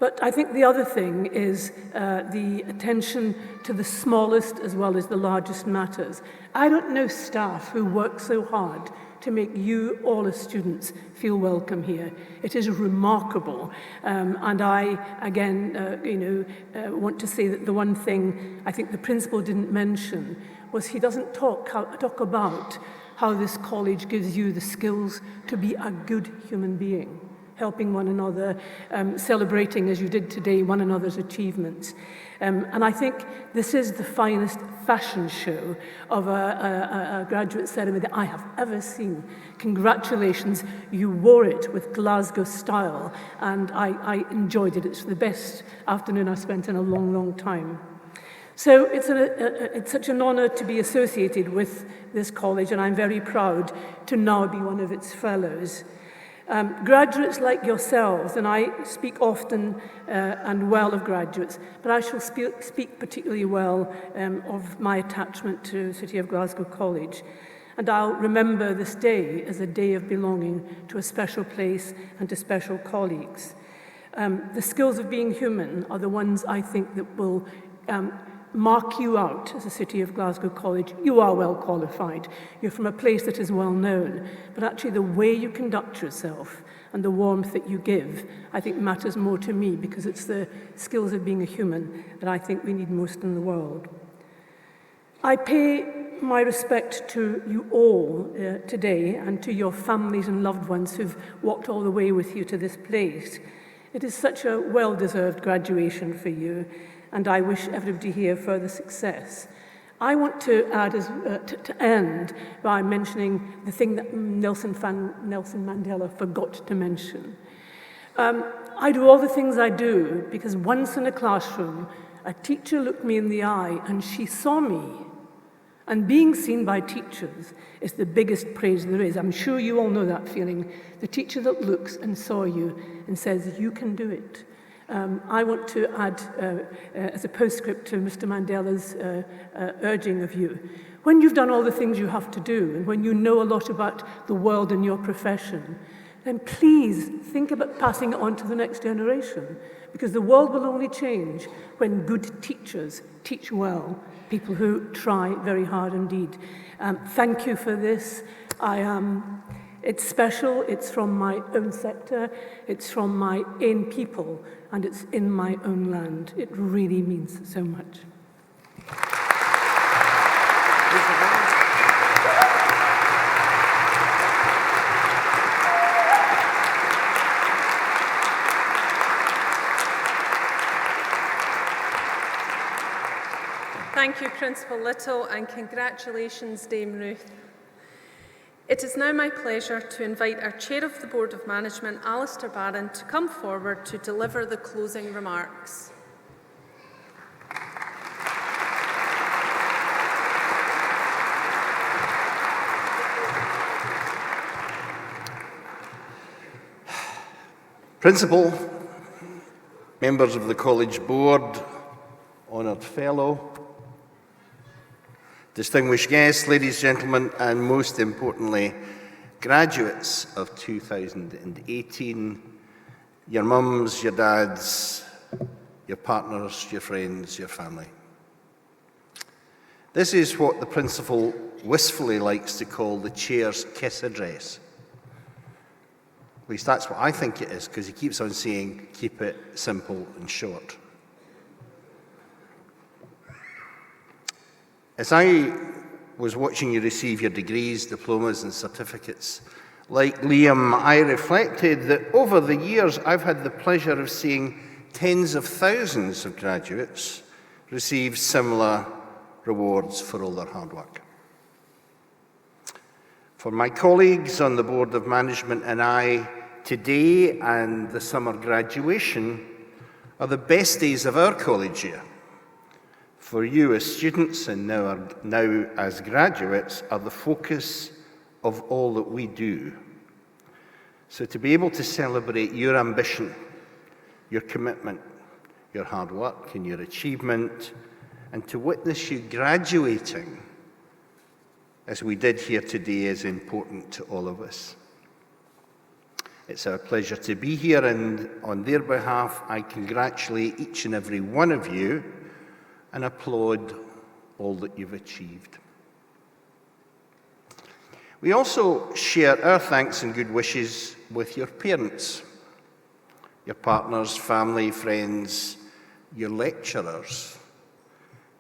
But I think the other thing is the attention to the smallest as well as the largest matters. I don't know staff who work so hard to make you, all as students, feel welcome here. It is remarkable. And I, again, want to say that the one thing I think the principal didn't mention was he doesn't talk about how this college gives you the skills to be a good human being, helping one another, celebrating, as you did today, one another's achievements. And I think this is the finest fashion show of a graduate ceremony that I have ever seen. Congratulations, you wore it with Glasgow style, and I enjoyed it. It's the best afternoon I've spent in a long, long time. So it's such an honour to be associated with this college, and I'm very proud to now be one of its fellows. Graduates like yourselves, and I speak often and well of graduates, but I shall speak particularly well of my attachment to City of Glasgow College. And I'll remember this day as a day of belonging to a special place and to special colleagues. The skills of being human are the ones I think that will mark you out as a City of Glasgow College. You are well qualified. You're from a place that is well known. But actually the way you conduct yourself and the warmth that you give, I think matters more to me, because it's the skills of being a human that I think we need most in the world. I pay my respect to you all today, and to your families and loved ones who've walked all the way with you to this place. It is such a well-deserved graduation for you, and I wish everybody here further success. I want to add, to end by mentioning the thing that Nelson Mandela forgot to mention. I do all the things I do because once in a classroom, A teacher looked me in the eye and she saw me. And being seen by teachers is the biggest praise there is. I'm sure you all know that feeling. The teacher that looks and saw you and says, you can do it. I want to add, as a postscript to Mr. Mandela's urging of you, when you've done all the things you have to do, and when you know a lot about the world and your profession, then please think about passing it on to the next generation, because the world will only change when good teachers teach well, people who try very hard indeed. Thank you for this. It's special, it's from my own sector, it's from my own people, and it's in my own land. It really means so much. Thank you, Principal Little, and congratulations, Dame Ruth. It is now my pleasure to invite our Chair of the Board of Management, Alistair Barron, to come forward to deliver the closing remarks. Principal, members of the College Board, honoured fellow, distinguished guests, ladies, gentlemen, and most importantly, graduates of 2018, your mums, your dads, your partners, your friends, your family. This is what the Principal wistfully likes to call the Chair's kiss address. At least that's what I think it is, because he keeps on saying, keep it simple and short. As I was watching you receive your degrees, diplomas and certificates, like Liam, I reflected that over the years I've had the pleasure of seeing tens of thousands of graduates receive similar rewards for all their hard work. For my colleagues on the Board of Management and I, today and the summer graduation are the best days of our college year. For you as students and now as graduates are the focus of all that we do. So to be able to celebrate your ambition, your commitment, your hard work and your achievement, and to witness you graduating, as we did here today, is important to all of us. It's our pleasure to be here, and on their behalf, I congratulate each and every one of you and applaud all that you've achieved. We also share our thanks and good wishes with your parents, your partners, family, friends, your lecturers,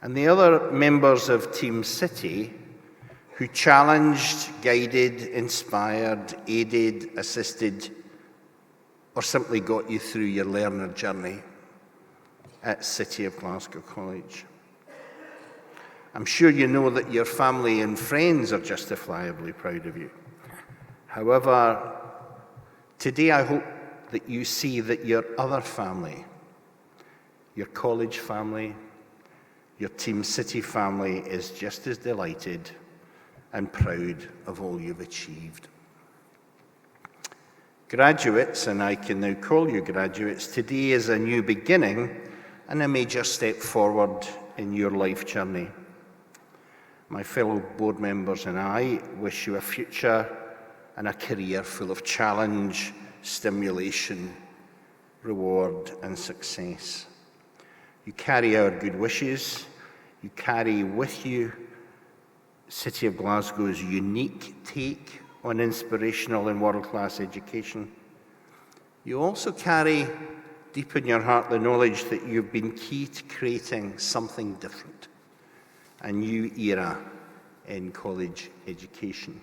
and the other members of Team City who challenged, guided, inspired, aided, assisted, or simply got you through your learner journey at City of Glasgow College. I'm sure you know that your family and friends are justifiably proud of you. However, today I hope that you see that your other family, your college family, your Team City family is just as delighted and proud of all you've achieved. Graduates, and I can now call you graduates, today is a new beginning and a major step forward in your life journey. My fellow board members and I wish you a future and a career full of challenge, stimulation, reward and success. You carry our good wishes, you carry with you City of Glasgow's unique take on inspirational and world-class education. You also carry deep in your heart the knowledge that you've been key to creating something different, a new era in college education.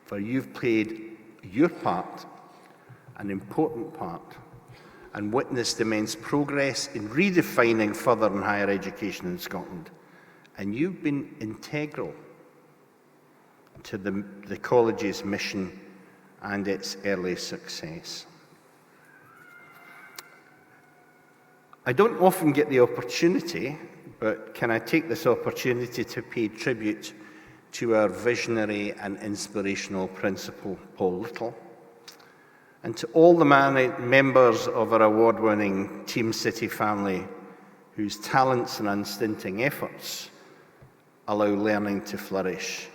For you've played your part, an important part, and witnessed immense progress in redefining further and higher education in Scotland. And you've been integral to the college's mission and its early success. I don't often get the opportunity, but can I take this opportunity to pay tribute to our visionary and inspirational principal, Paul Little, and to all the members of our award-winning Team City family whose talents and unstinting efforts allow learning to flourish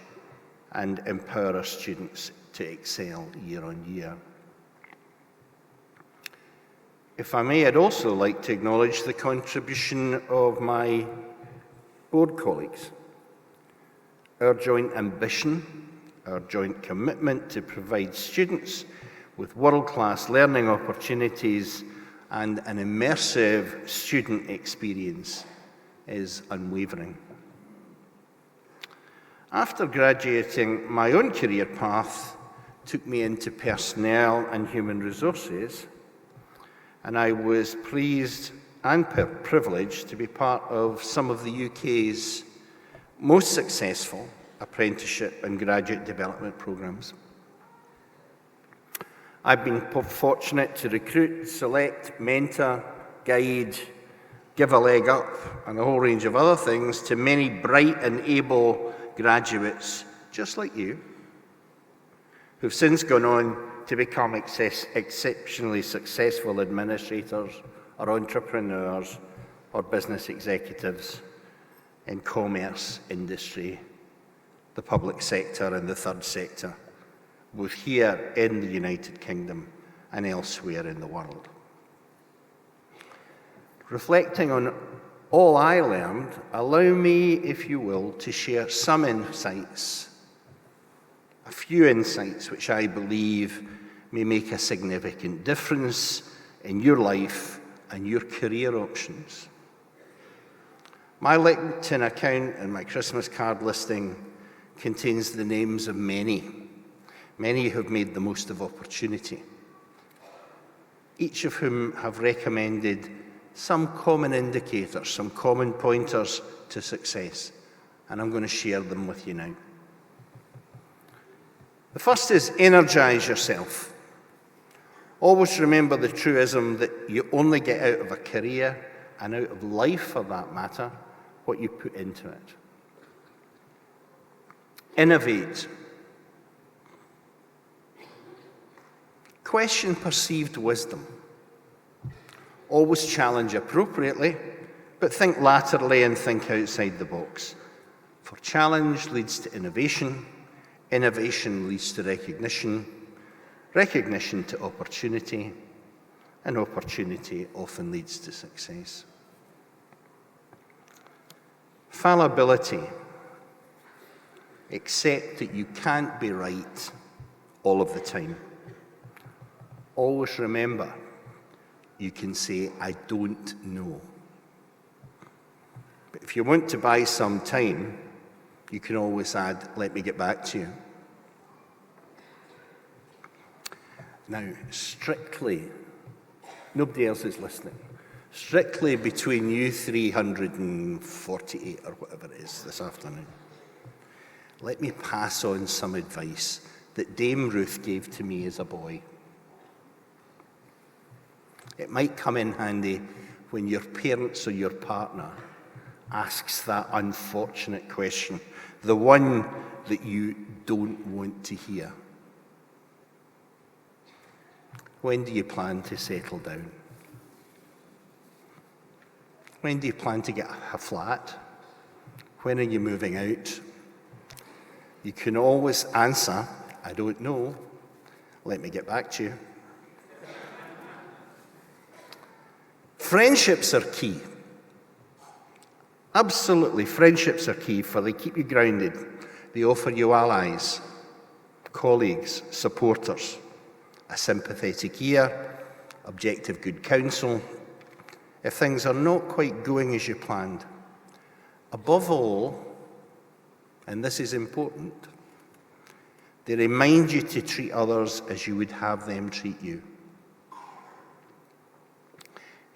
and empower our students to excel year on year. If I may, I'd also like to acknowledge the contribution of my board colleagues. Our joint ambition, our joint commitment to provide students with world-class learning opportunities and an immersive student experience is unwavering. After graduating, my own career path took me into personnel and human resources, and I was pleased and privileged to be part of some of the UK's most successful apprenticeship and graduate development programmes. I've been fortunate to recruit, select, mentor, guide, give a leg up, and a whole range of other things to many bright and able graduates, just like you, who've since gone on to become exceptionally successful administrators or entrepreneurs or business executives in commerce, industry, the public sector and the third sector, both here in the United Kingdom and elsewhere in the world. Reflecting on all I learned, allow me, if you will, to share some insights, a few insights which I believe may make a significant difference in your life and your career options. My LinkedIn account and my Christmas card listing contains the names of many who have made the most of opportunity, each of whom have recommended some common indicators, some common pointers to success, and I'm going to share them with you now. The first is energize yourself. Always remember the truism that you only get out of a career, and out of life for that matter, what you put into it. Innovate. Question perceived wisdom. Always challenge appropriately, but think laterally and think outside the box. For challenge leads to innovation, innovation leads to recognition, recognition to opportunity, and opportunity often leads to success. Fallibility. Accept that you can't be right all of the time. Always remember, you can say, I don't know. But if you want to buy some time, you can always add, let me get back to you. Now, strictly, nobody else is listening, strictly between you 348 or whatever it is this afternoon, let me pass on some advice that Dame Ruth gave to me as a boy. It might come in handy when your parents or your partner asks that unfortunate question, the one that you don't want to hear. When do you plan to settle down? When do you plan to get a flat? When are you moving out? You can always answer, I don't know. Let me get back to you. Friendships are key. Absolutely, friendships are key, for they keep you grounded. They offer you allies, colleagues, supporters, a sympathetic ear, objective good counsel, if things are not quite going as you planned. Above all, and this is important, they remind you to treat others as you would have them treat you.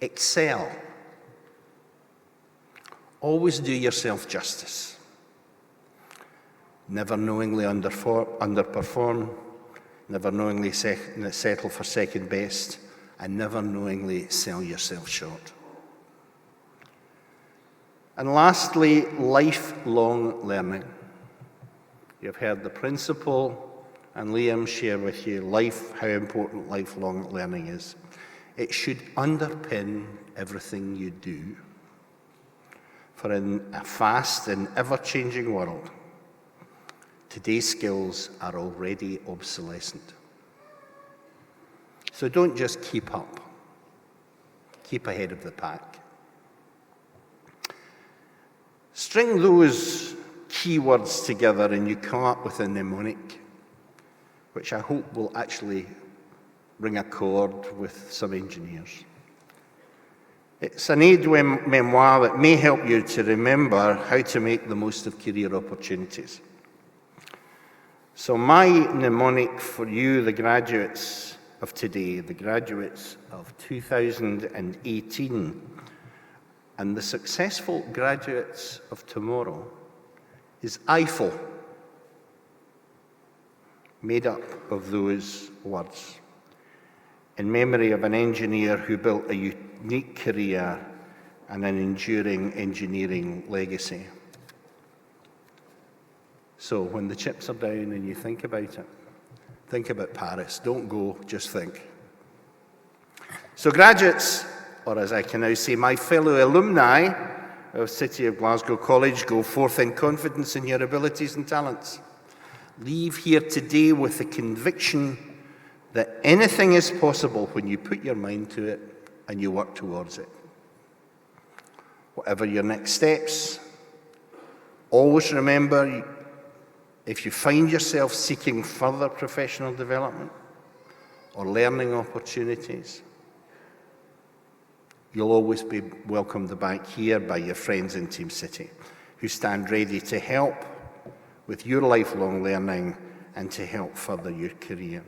Excel. Always do yourself justice. Never knowingly underperform, never knowingly settle for second best, and never knowingly sell yourself short. And lastly, lifelong learning. You've heard the principal and Liam share with you how important lifelong learning is. It should underpin everything you do. For in a fast and ever-changing world, today's skills are already obsolescent. So don't just keep up. Keep ahead of the pack. String those keywords together and you come up with a mnemonic, which I hope will actually ring a chord with some engineers. It's an aid memoir that may help you to remember how to make the most of career opportunities. So my mnemonic for you, the graduates of today, the graduates of 2018, and the successful graduates of tomorrow, is Eiffel, made up of those words, in memory of an engineer who built a unique career and an enduring engineering legacy. So when the chips are down and you think about it, think about Paris. Don't go, just think. So graduates, or as I can now say, my fellow alumni of City of Glasgow College, go forth in confidence in your abilities and talents. Leave here today with the conviction that anything is possible when you put your mind to it and you work towards it. Whatever your next steps, always remember, if you find yourself seeking further professional development or learning opportunities, you'll always be welcomed back here by your friends in Team City, who stand ready to help with your lifelong learning and to help further your career.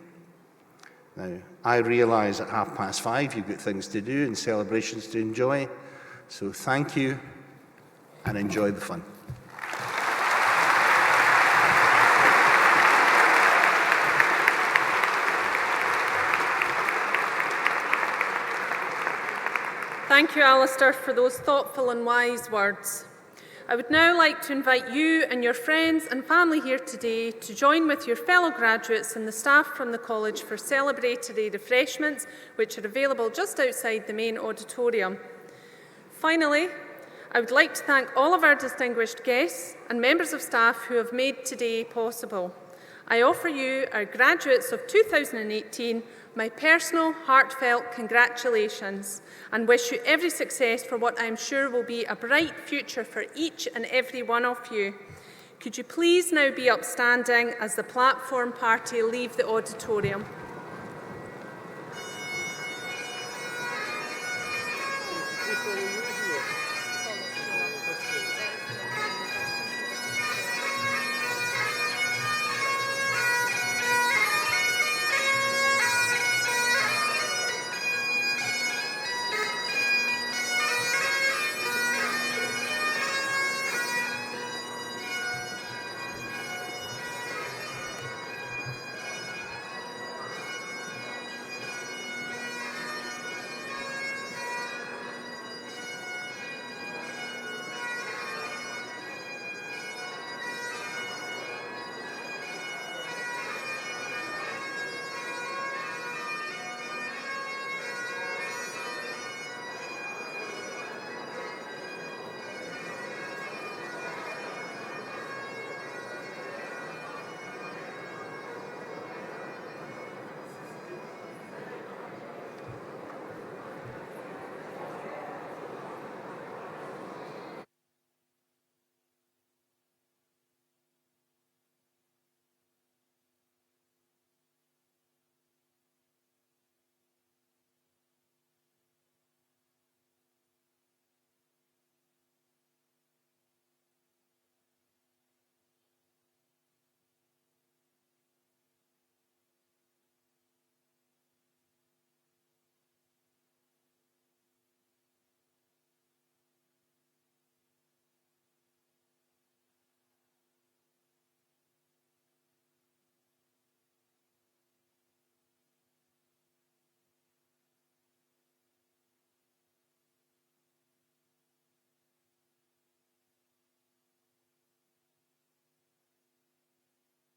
Now, I realise at 5:30 you've got things to do and celebrations to enjoy, so thank you and enjoy the fun. Thank you, Alistair, for those thoughtful and wise words. I would now like to invite you and your friends and family here today to join with your fellow graduates and the staff from the college for celebratory refreshments, which are available just outside the main auditorium. Finally, I would like to thank all of our distinguished guests and members of staff who have made today possible. I offer you, our graduates of 2018, my personal heartfelt congratulations and wish you every success for what I'm sure will be a bright future for each and every one of you. Could you please now be upstanding as the platform party leave the auditorium?